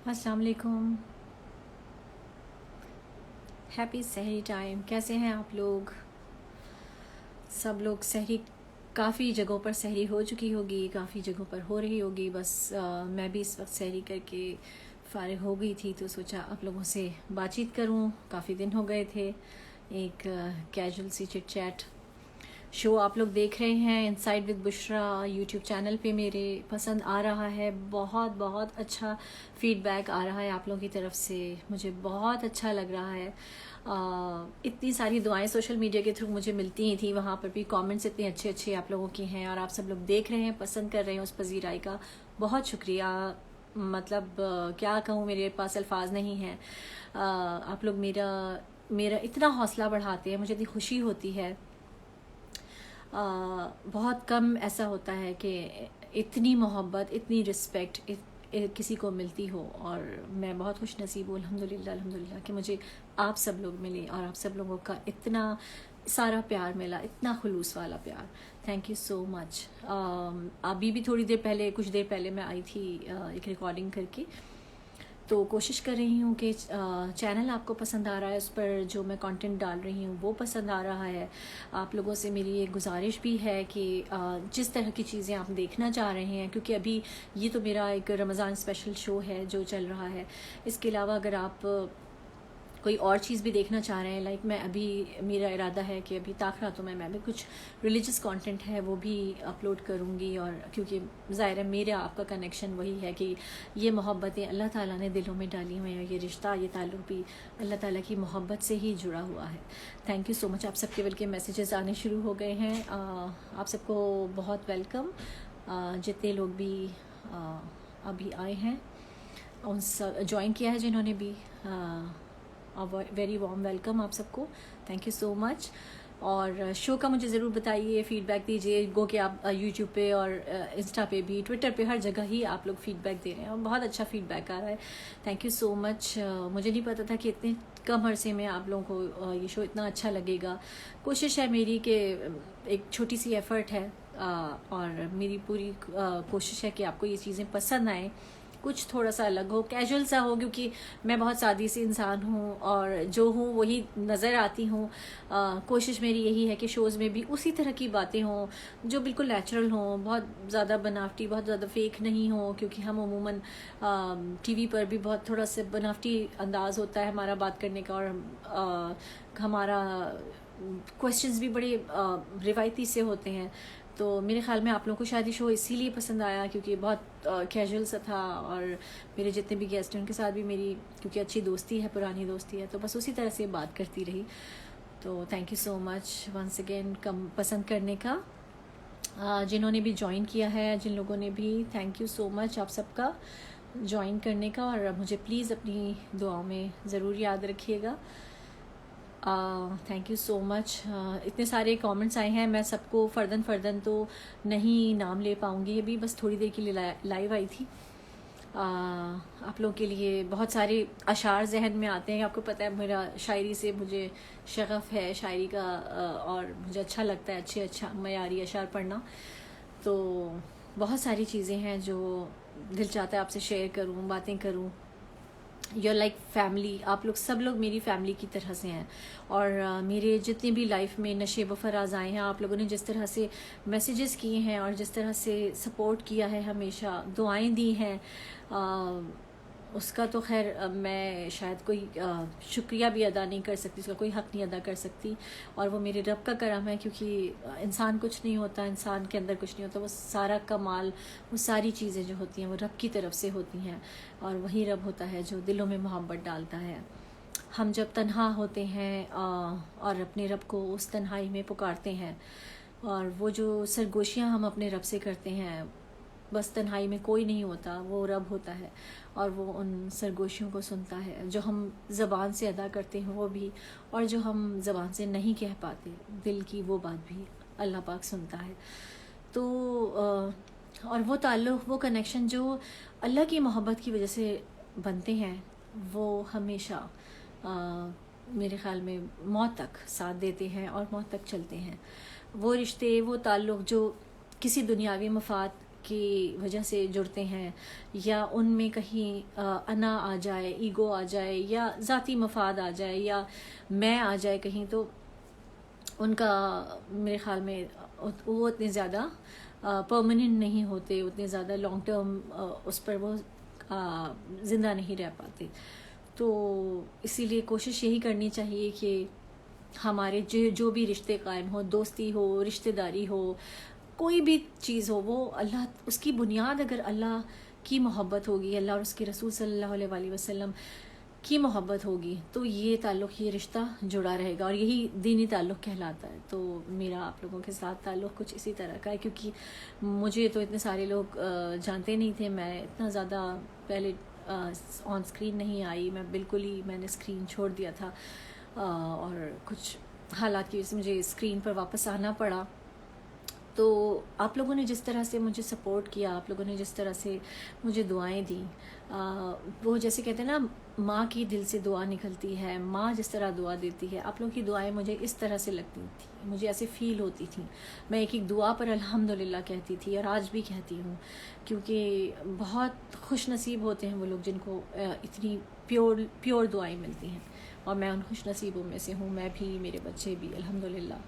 السلام علیکم. ہیپی سحری ٹائم. کیسے ہیں آپ لوگ؟ سب لوگ سحری کافی جگہوں پر سحری ہو چکی ہوگی، کافی جگہوں پر ہو رہی ہوگی. بس میں بھی اس وقت سحری کر کے فارغ ہو گئی تھی تو سوچا آپ لوگوں سے بات چیت کروں. کافی دن ہو گئے تھے. ایک کیجول سی چٹ چیٹ شو آپ لوگ دیکھ رہے ہیں inside with Bushra YouTube channel پہ. میرے پسند آ رہا ہے، بہت بہت اچھا فیڈ بیک آ رہا ہے آپ لوگوں کی طرف سے. مجھے بہت اچھا لگ رہا ہے. اتنی ساری دعائیں سوشل میڈیا کے تھرو مجھے ملتی ہی تھیں، وہاں پر بھی کامنٹس اتنے اچھے اچھے آپ لوگوں کے ہیں اور آپ سب لوگ دیکھ رہے ہیں، پسند کر رہے ہیں. اس پذیرائی کا بہت شکریہ. مطلب کیا کہوں، میرے پاس الفاظ نہیں ہیں. آپ لوگ میرا اتنا حوصلہ بڑھاتے ہیں، مجھے اتنی خوشی ہوتی ہے. بہت کم ایسا ہوتا ہے کہ اتنی محبت، اتنی رسپیکٹ کسی کو ملتی ہو، اور میں بہت خوش نصیب ہوں الحمدللہ کہ مجھے آپ سب لوگ ملے اور آپ سب لوگوں کا اتنا سارا پیار ملا، اتنا خلوص والا پیار. تھینک یو سو مچ. ابھی بھی تھوڑی دیر پہلے، کچھ دیر پہلے میں آئی تھی ایک ریکارڈنگ کر کے، تو کوشش کر رہی ہوں کہ چینل آپ کو پسند آ رہا ہے، اس پر جو میں کانٹینٹ ڈال رہی ہوں وہ پسند آ رہا ہے. آپ لوگوں سے میری ایک گزارش بھی ہے کہ جس طرح کی چیزیں آپ دیکھنا چاہ رہے ہیں، کیونکہ ابھی یہ تو میرا ایک رمضان اسپیشل شو ہے جو چل رہا ہے. اس کے علاوہ اگر آپ کوئی اور چیز بھی دیکھنا چاہ رہے ہیں، لائک میں ابھی میرا ارادہ ہے کہ ابھی تاخراتوں میں بھی کچھ ریلیجس کانٹینٹ ہے وہ بھی اپلوڈ کروں گی. اور کیونکہ ظاہر ہے میرا آپ کا کنیکشن وہی ہے کہ یہ محبتیں اللہ تعالیٰ نے دلوں میں ڈالی ہوئی ہیں، یہ رشتہ، یہ تعلق بھی اللہ تعالیٰ کی محبت سے ہی جڑا ہوا ہے. Thank you so much. آپ سب کے بلکہ میسیجز آنے شروع ہو گئے ہیں. آپ سب کو بہت ویلکم. جتنے لوگ بھی ابھی آئے ہیں، ان سب جوائن کیا ہے جنہوں نے بھی، ویری وارم ویلکم آپ سب کو. تھینک یو سو مچ. اور شو کا مجھے ضرور بتائیے، فیڈ بیک دیجیے. گو کہ آپ یوٹیوب پہ اور انسٹا پہ بھی، ٹویٹر پہ، ہر جگہ ہی آپ لوگ فیڈ بیک دے رہے ہیں اور بہت اچھا فیڈ بیک آ رہا ہے. تھینک یو سو مچ. مجھے نہیں پتا تھا کہ اتنے کم عرصے میں آپ لوگوں کو یہ شو اتنا اچھا لگے گا. کوشش ہے میری کہ ایک چھوٹی سی ایفرٹ ہے، اور میری پوری کوشش ہے کہ آپ کو یہ چیزیں پسند آئیں. کچھ تھوڑا سا الگ ہو، کیجول سا ہو، کیونکہ میں بہت سادی سی انسان ہوں اور جو ہوں وہی نظر آتی ہوں. کوشش میری یہی ہے کہ شوز میں بھی اسی طرح کی باتیں ہوں جو بالکل نیچرل ہوں، بہت زیادہ بناوٹی، بہت زیادہ فیک نہیں ہوں. کیونکہ ہم عموماً ٹی وی پر بھی بہت تھوڑا سا بناوٹی انداز ہوتا ہے ہمارا بات کرنے کا، اور ہمارا کویشچنز بھی بڑے روایتی سے ہوتے ہیں. تو میرے خیال میں آپ لوگوں کو شاید یہ شو اسی لیے پسند آیا کیونکہ بہت کیجول سا تھا، اور میرے جتنے بھی گیسٹ ہیں ان کے ساتھ بھی میری کیونکہ اچھی دوستی ہے، پرانی دوستی ہے، تو بس اسی طرح سے بات کرتی رہی. تو thank you so much once again پسند کرنے کا. جنہوں نے بھی جوائن کیا ہے، جن لوگوں نے بھی، تھینک یو سو مچ آپ سب کا جوائن کرنے کا. اور مجھے پلیز اپنی دعاؤں میں ضرور یاد رکھیے گا. تھینک یو سو مچ. اتنے سارے کامنٹس آئے ہیں، میں سب کو فردن تو نہیں نام لے پاؤں گی. ابھی بس تھوڑی دیر کے لیے لائیو آئی تھی. آپ لوگوں کے لیے بہت سارے اشعار ذہن میں آتے ہیں. آپ کو پتہ ہے میرا شاعری سے مجھے شغف ہے، شاعری کا، اور مجھے اچھا لگتا ہے اچھا معیاری اشعار پڑھنا. تو بہت ساری چیزیں ہیں جو دل چاہتا ہے آپ سے شیئر کروں، باتیں کروں. Your like family. آپ لوگ سب لوگ میری فیملی کی طرح سے ہیں، اور میرے جتنے بھی لائف میں نشیب و فراز آئے ہیں، آپ لوگوں نے جس طرح سے میسیجز کیے ہیں اور جس طرح سے سپورٹ کیا ہے، ہمیشہ دعائیں دی ہیں، اس کا تو خیر میں شاید کوئی شکریہ بھی ادا نہیں کر سکتی، اس کا کوئی حق نہیں ادا کر سکتی. اور وہ میرے رب کا کرم ہے، کیونکہ انسان کچھ نہیں ہوتا، انسان کے اندر کچھ نہیں ہوتا. وہ سارا کمال، وہ ساری چیزیں جو ہوتی ہیں وہ رب کی طرف سے ہوتی ہیں، اور وہی رب ہوتا ہے جو دلوں میں محبت ڈالتا ہے. ہم جب تنہا ہوتے ہیں اور اپنے رب کو اس تنہائی میں پکارتے ہیں، اور وہ جو سرگوشیاں ہم اپنے رب سے کرتے ہیں، بس تنہائی میں کوئی نہیں ہوتا، وہ رب ہوتا ہے، اور وہ ان سرگوشیوں کو سنتا ہے جو ہم زبان سے ادا کرتے ہیں وہ بھی، اور جو ہم زبان سے نہیں کہہ پاتے دل کی وہ بات بھی اللہ پاک سنتا ہے. تو اور وہ تعلق، وہ کنیکشن جو اللہ کی محبت کی وجہ سے بنتے ہیں، وہ ہمیشہ میرے خیال میں موت تک ساتھ دیتے ہیں اور موت تک چلتے ہیں. وہ رشتے، وہ تعلق جو کسی دنیاوی مفاد کی وجہ سے جڑتے ہیں یا ان میں کہیں انا آ جائے, ایگو آ جائے یا ذاتی مفاد آ جائے یا میں آ جائے کہیں, تو ان کا میرے خیال میں وہ اتنے زیادہ پرماننٹ نہیں ہوتے, اتنے زیادہ لانگ ٹرم اس پر وہ زندہ نہیں رہ پاتے. تو اسی لیے کوشش یہی کرنی چاہیے کہ ہمارے جو بھی رشتے قائم ہو, دوستی ہو, رشتہ داری ہو, کوئی بھی چیز ہو, وہ اللہ, اس کی بنیاد اگر اللہ کی محبت ہوگی, اللہ اور اس کے رسول صلی اللہ علیہ وآلہ وسلم کی محبت ہوگی, تو یہ تعلق, یہ رشتہ جڑا رہے گا, اور یہی دینی تعلق کہلاتا ہے. تو میرا آپ لوگوں کے ساتھ تعلق کچھ اسی طرح کا ہے, کیونکہ مجھے تو اتنے سارے لوگ جانتے نہیں تھے, میں اتنا زیادہ پہلے آن اسکرین نہیں آئی, میں بالکل ہی, میں نے اسکرین چھوڑ دیا تھا, اور کچھ حالات کی وجہ سے مجھے اسکرین پر واپس آنا پڑا. تو آپ لوگوں نے جس طرح سے مجھے سپورٹ کیا, آپ لوگوں نے جس طرح سے مجھے دعائیں دیں, وہ جیسے کہتے ہیں نا ماں کی دل سے دعا نکلتی ہے, ماں جس طرح دعا دیتی ہے, آپ لوگوں کی دعائیں مجھے اس طرح سے لگتی تھیں, مجھے ایسے فیل ہوتی تھیں. میں ایک ایک دعا پر الحمدللہ کہتی تھی, اور آج بھی کہتی ہوں, کیونکہ بہت خوش نصیب ہوتے ہیں وہ لوگ جن کو اتنی پیور دعائیں ملتی ہیں, اور میں ان خوش نصیبوں میں سے ہوں, میں بھی, میرے بچے بھی الحمدللہ.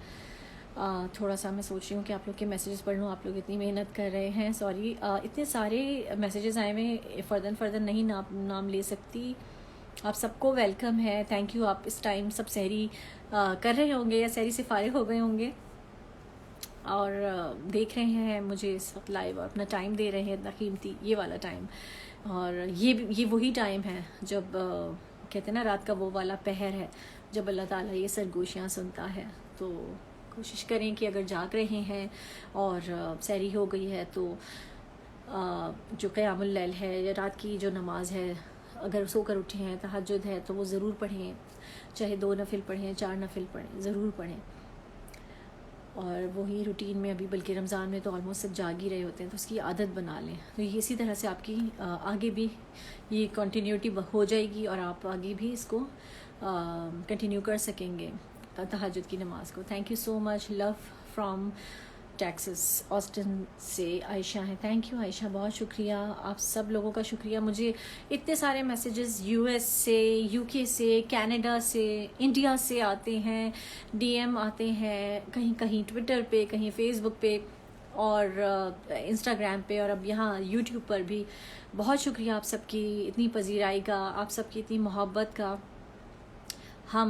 تھوڑا سا میں سوچ رہی ہوں کہ آپ لوگ کے میسیجز پڑھ لوں, آپ لوگ اتنی محنت کر رہے ہیں. سوری, اتنے سارے میسیجز آئے ہوئے, فردن نہیں نام لے سکتی. آپ سب کو ویلکم ہے, تھینک یو. آپ اس ٹائم سب سحری کر رہے ہوں گے یا سحری سے فارغ ہو گئے ہوں گے اور دیکھ رہے ہیں مجھے اس وقت لائیو, اور اپنا ٹائم دے رہے ہیں, اتنا قیمتی یہ والا ٹائم. اور یہ وہی ٹائم ہے جب کہتے ہیں نا رات کا وہ والا پہر ہے جب اللہ تعالیٰ یہ سرگوشیاں سنتا ہے. تو کوشش کریں کہ اگر جاگ رہے ہیں اور سحری ہو گئی ہے تو جو قیام اللیل ہے یا رات کی جو نماز ہے, اگر سو کر اٹھے ہیں, تہجد ہے, تو وہ ضرور پڑھیں, چاہے 2 نفل پڑھیں, 4 نفل پڑھیں, ضرور پڑھیں. اور وہی روٹین میں ابھی, بلکہ رمضان میں تو آلموسٹ سب جاگ ہی رہے ہوتے ہیں, تو اس کی عادت بنا لیں. تو یہ اسی طرح سے آپ کی آگے بھی یہ کنٹینیوٹی ہو جائے گی, اور آپ آگے بھی اس کو کنٹینیو کر سکیں گے تہجد کی نماز کو. Thank you so much. Love from Texas, Austin سے عائشہ ہیں. تھینک یو عائشہ, بہت شکریہ, آپ سب لوگوں کا شکریہ. مجھے اتنے سارے میسیجز یو ایس سے, یو کے سے, کینیڈا سے, انڈیا سے آتے ہیں, ڈی ایم آتے ہیں, کہیں کہیں ٹویٹر پہ, کہیں فیس بک پہ, اور انسٹاگرام پہ, اور اب یہاں یوٹیوب پر بھی. بہت شکریہ آپ سب کی اتنی پذیرائی کا, آپ سب کی اتنی محبت کا. ہم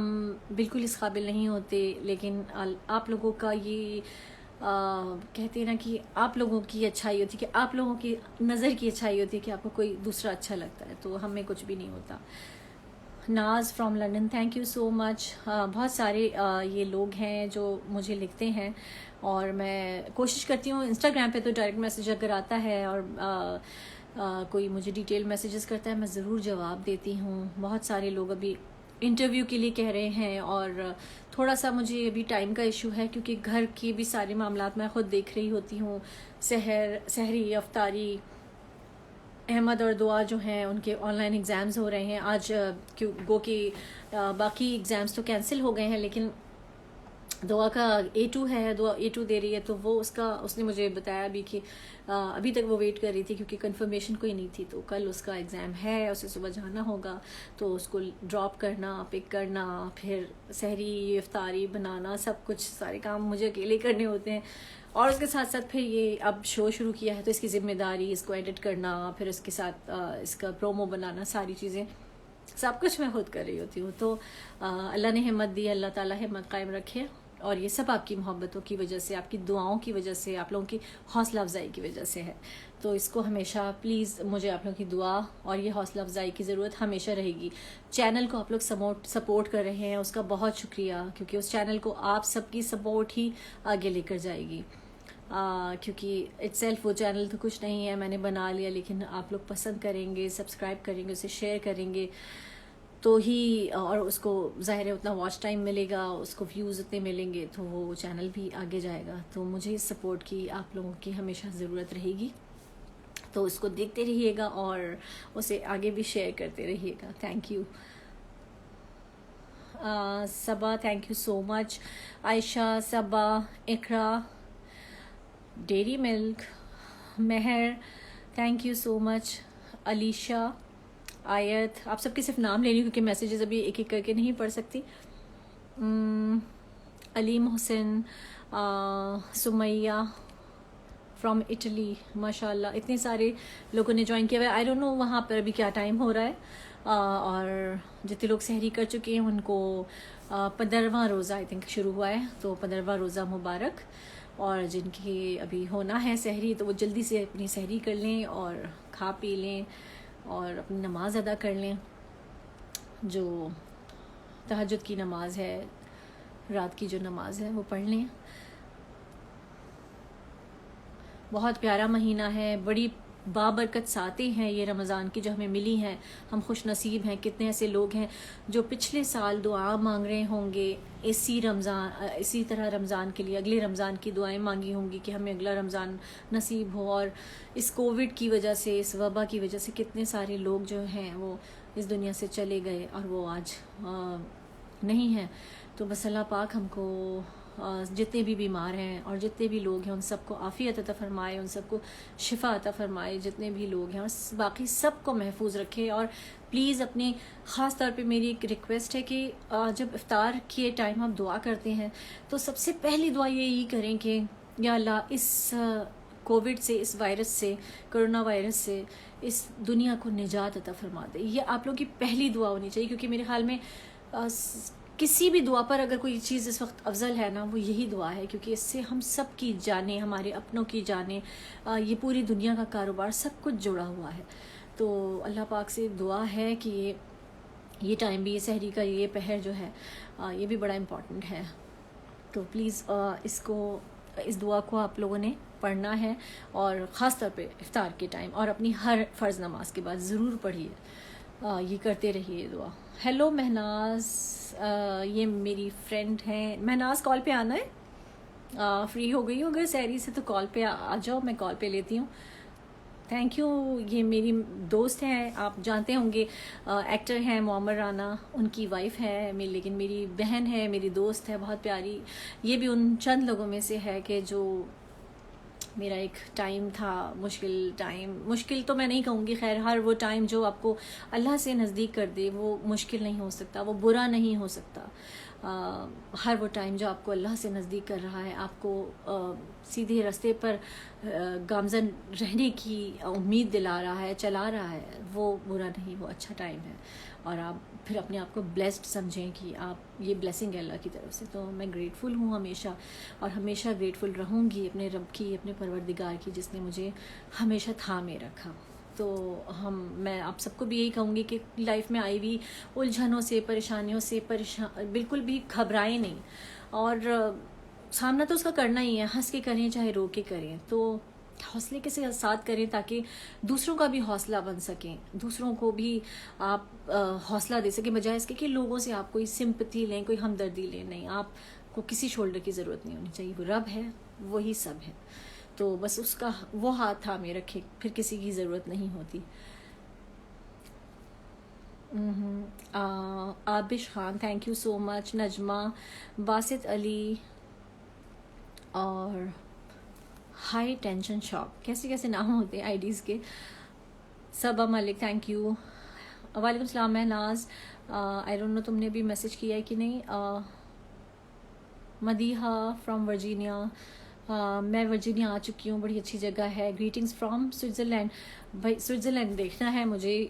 بالکل اس قابل نہیں ہوتے, لیکن آپ لوگوں کا یہ کہتے ہیں نا کہ آپ لوگوں کی اچھائی ہوتی ہے, کہ آپ لوگوں کی نظر کی اچھائی ہوتی ہے کہ آپ کو کوئی دوسرا اچھا لگتا ہے, تو ہمیں کچھ بھی نہیں ہوتا. Naz from London, thank you so much. بہت سارے یہ لوگ ہیں جو مجھے لکھتے ہیں, اور میں کوشش کرتی ہوں انسٹاگرام پہ تو ڈائریکٹ میسیج اگر آتا ہے اور کوئی مجھے ڈیٹیل میسیجز کرتا ہے, میں ضرور جواب دیتی ہوں. بہت سارے لوگ ابھی انٹرویو کے لیے کہہ رہے ہیں, اور تھوڑا سا مجھے ابھی ٹائم کا ایشو ہے, کیونکہ گھر کے بھی سارے معاملات میں خود دیکھ رہی ہوتی ہوں. سحری, افطاری, احمد اور دعا جو ہیں ان کے آن لائن ایگزامز ہو رہے ہیں آج, گو کہ باقی ایگزامز تو کینسل ہو گئے ہیں, لیکن دعا کا A2 ہے, دعا A2 دے رہی ہے, تو وہ اس نے مجھے بتایا ابھی کہ ابھی تک وہ ویٹ کر رہی تھی کیونکہ کنفرمیشن کوئی نہیں تھی. تو کل اس کا ایگزام ہے, اسے صبح جانا ہوگا, تو اس کو ڈراپ کرنا, پک کرنا, پھر سحری, افطاری بنانا, سب کچھ سارے کام مجھے اکیلے کرنے ہوتے ہیں. اور اس کے ساتھ ساتھ پھر یہ اب شو شروع کیا ہے, تو اس کی ذمہ داری, اس کو ایڈٹ کرنا, پھر اس کے ساتھ اس کا پرومو بنانا, ساری چیزیں سب کچھ میں خود کر رہی ہوتی ہوں. تو اللہ نے ہمت دی, اللہ تعالیٰ ہمت قائم رکھے, اور یہ سب آپ کی محبتوں کی وجہ سے, آپ کی دعاؤں کی وجہ سے, آپ لوگوں کی حوصلہ افزائی کی وجہ سے ہے. تو اس کو ہمیشہ پلیز, مجھے آپ لوگوں کی دعا اور یہ حوصلہ افزائی کی ضرورت ہمیشہ رہے گی. چینل کو آپ لوگ سپورٹ کر رہے ہیں, اس کا بہت شکریہ, کیونکہ اس چینل کو آپ سب کی سپورٹ ہی آگے لے کر جائے گی. کیونکہ اٹ سیلف وہ چینل تو کچھ نہیں ہے, میں نے بنا لیا, لیکن آپ لوگ پسند کریں گے, سبسکرائب کریں گے, اسے شیئر کریں گے, تو ہی, اور اس کو ظاہر ہے اتنا واچ ٹائم ملے گا, اس کو ویوز اتنے ملیں گے, تو وہ چینل بھی آگے جائے گا. تو مجھے اس سپورٹ کی آپ لوگوں کی ہمیشہ ضرورت رہے گی, تو اس کو دیکھتے رہیے گا اور اسے آگے بھی شیئر کرتے رہیے گا. Thank you. Saba, thank you so much. Ayesha, Saba, Iqra, ڈیری ملک, Mehr thank you so much. Alisha, Ayat, آپ سب کے صرف نام لے رہی ہوں کیونکہ میسیجز ابھی ایک ایک کر کے نہیں پڑھ سکتی. علیم حسین, سمیہ فرام اٹلی, ماشاء اللہ اتنے سارے لوگوں نے جوائن کیا ہوا ہے. آئی ڈونٹ نو وہاں پر ابھی کیا ٹائم ہو رہا ہے, اور جتنے لوگ سحری کر چکے ہیں ان کو 15واں روزہ آئی تھنک شروع ہوا ہے, تو 15واں روزہ مبارک. اور جن کی ابھی ہونا ہے سحری تو وہ جلدی سے اپنی سحری کر لیں اور کھا پی لیں اور اپنی نماز ادا کر لیں. جو تہجد کی نماز ہے, رات کی جو نماز ہے وہ پڑھ لیں. بہت پیارا مہینہ ہے, بڑی بابرکت ساتیں ہیں یہ رمضان کی جو ہمیں ملی ہیں. ہم خوش نصیب ہیں. کتنے ایسے لوگ ہیں جو پچھلے سال دعا مانگ رہے ہوں گے اسی طرح رمضان کے لیے, اگلے رمضان کی دعائیں مانگی ہوں گی کہ ہمیں اگلا رمضان نصیب ہو. اور اس کووڈ کی وجہ سے, اس وبا کی وجہ سے کتنے سارے لوگ جو ہیں وہ اس دنیا سے چلے گئے اور وہ آج نہیں ہیں. تو بس اللہ پاک ہم کو جتنے بھی بیمار ہیں اور جتنے بھی لوگ ہیں ان سب کو عافیت عطا فرمائے, ان سب کو شفا عطا فرمائے جتنے بھی لوگ ہیں, اور باقی سب کو محفوظ رکھے. اور پلیز اپنی خاص طور پہ میری ایک ریکویسٹ ہے کہ جب افطار کے ٹائم آپ دعا کرتے ہیں تو سب سے پہلی دعا یہی کریں کہ یا اللہ اس کووڈ سے, اس وائرس سے, کرونا وائرس سے اس دنیا کو نجات عطا فرما دے. یہ آپ لوگوں کی پہلی دعا ہونی چاہیے, کیونکہ میرے خیال میں کسی بھی دعا پر اگر کوئی چیز اس وقت افضل ہے نا وہ یہی دعا ہے, کیونکہ اس سے ہم سب کی جانیں, ہمارے اپنوں کی جانیں, یہ پوری دنیا کا کاروبار سب کچھ جڑا ہوا ہے. تو اللہ پاک سے دعا ہے کہ یہ ٹائم بھی, یہ سحری کا یہ پہر جو ہے یہ بھی بڑا امپورٹنٹ ہے. تو پلیز اس دعا کو آپ لوگوں نے پڑھنا ہے, اور خاص طور پہ افطار کے ٹائم اور اپنی ہر فرض نماز کے بعد ضرور پڑھیے, یہ کرتے رہیے دعا. ہیلو مہناز, یہ میری فرینڈ ہیں. مہناز کال پہ آنا ہے, فری ہو گئی ہوں اگر سحری سے تو کال پہ آ جاؤ, میں کال پہ لیتی ہوں. Thank you. یہ میری دوست ہیں, آپ جانتے ہوں گے, ایکٹر ہیں معمر رانا, ان کی وائف ہے لیکن میری بہن ہے, میری دوست ہے بہت پیاری. یہ بھی ان چند لوگوں میں سے ہے کہ جو میرا ایک ٹائم تھا, مشکل تو میں نہیں کہوں گی, خیر ہر وہ ٹائم جو آپ کو اللہ سے نزدیک کر دے وہ مشکل نہیں ہو سکتا, وہ برا نہیں ہو سکتا. ہر وہ ٹائم جو آپ کو اللہ سے نزدیک کر رہا ہے, آپ کو سیدھے راستے پر گامزن رہنے کی امید دلا رہا ہے, چلا رہا ہے, وہ برا نہیں, وہ اچھا ٹائم ہے. اور آپ پھر اپنے آپ کو بلیسڈ سمجھیں کہ آپ یہ بلیسنگ ہے اللہ کی طرف سے. تو میں گریٹفل ہوں ہمیشہ, اور ہمیشہ گریٹفل رہوں گی اپنے رب کی, اپنے پروردگار کی جس نے مجھے ہمیشہ تھامے رکھا. تو میں آپ سب کو بھی یہی کہوں گی کہ لائف میں آئی ہوئی الجھنوں سے, پریشانیوں سے بالکل بھی گھبرائیں نہیں, اور سامنا تو اس کا کرنا ہی ہے, ہنس کے کریں چاہے رو کے کریں, تو حوصلے کے ساتھ کریں تاکہ دوسروں کا بھی حوصلہ بن سکیں, دوسروں کو بھی آپ حوصلہ دے سکیں, بجائے اس کے کہ لوگوں سے آپ کوئی سمپتھی لیں, کوئی ہمدردی لیں. نہیں, آپ کو کسی شولڈر کی ضرورت نہیں ہونی چاہیے, وہ رب ہے, وہی سب ہے. تو بس اس کا وہ ہاتھ تھامے رکھے, پھر کسی کی ضرورت نہیں ہوتی. آبش خان تھینک یو سو مچ. نجمہ, باسط علی, اور ہائی ٹینشن شاپ, کیسے نام ہوتے ہیں آئی ڈیز کے. صبا ملک تھینک یو. وعلیکم السلام مہناز, آئی ڈونٹ نو تم نے بھی میسج کیا ہے کہ نہیں. مدیحہ فرام ورجینیا, میں ورجینیا آ چکی ہوں, بڑی اچھی جگہ ہے. Greetings from Switzerland. بھائی سوئٹزرلینڈ دیکھنا ہے مجھے,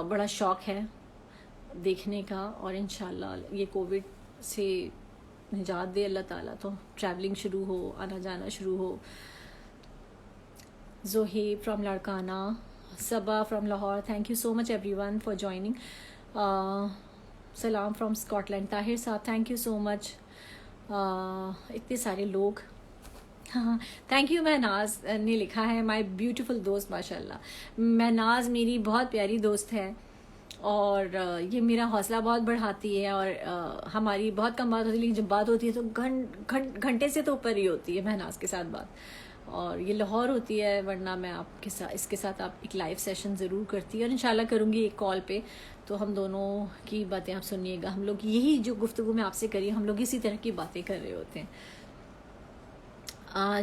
بڑا شوق ہے دیکھنے کا, اور انشاءاللہ یہ کووڈ سے نجات دے اللہ تعالیٰ تو ٹریولنگ شروع ہو, آنا جانا شروع ہو. Zohaib from Larkana, Saba from Lahore, thank you so much everyone for joining. سلام from Scotland, Tahir Sahib thank you so مچ. اتنے سارے لوگ, ہاں تھینک یو. مہناز نے لکھا ہے, مائی بیوٹیفل دوست, ماشاء اللہ. مہناز میری بہت پیاری دوست ہے, اور یہ میرا حوصلہ بہت بڑھاتی ہے, اور ہماری بہت کم بات ہوتی ہے, لیکن جب بات ہوتی ہے تو گھنٹے سے تو اوپر ہی ہوتی ہے مہناز کے ساتھ بات. اور یہ لاہور ہوتی ہے, ورنہ میں آپ کے ساتھ اس کے ساتھ آپ ایک لائیو سیشن ضرور کرتی ہے, اور انشاءاللہ کروں گی ایک کال پہ, تو ہم دونوں کی باتیں آپ سنیے گا. ہم لوگ یہی جو گفتگو میں آپ سے کری, ہم لوگ اسی طرح کی باتیں کر رہے ہوتے ہیں.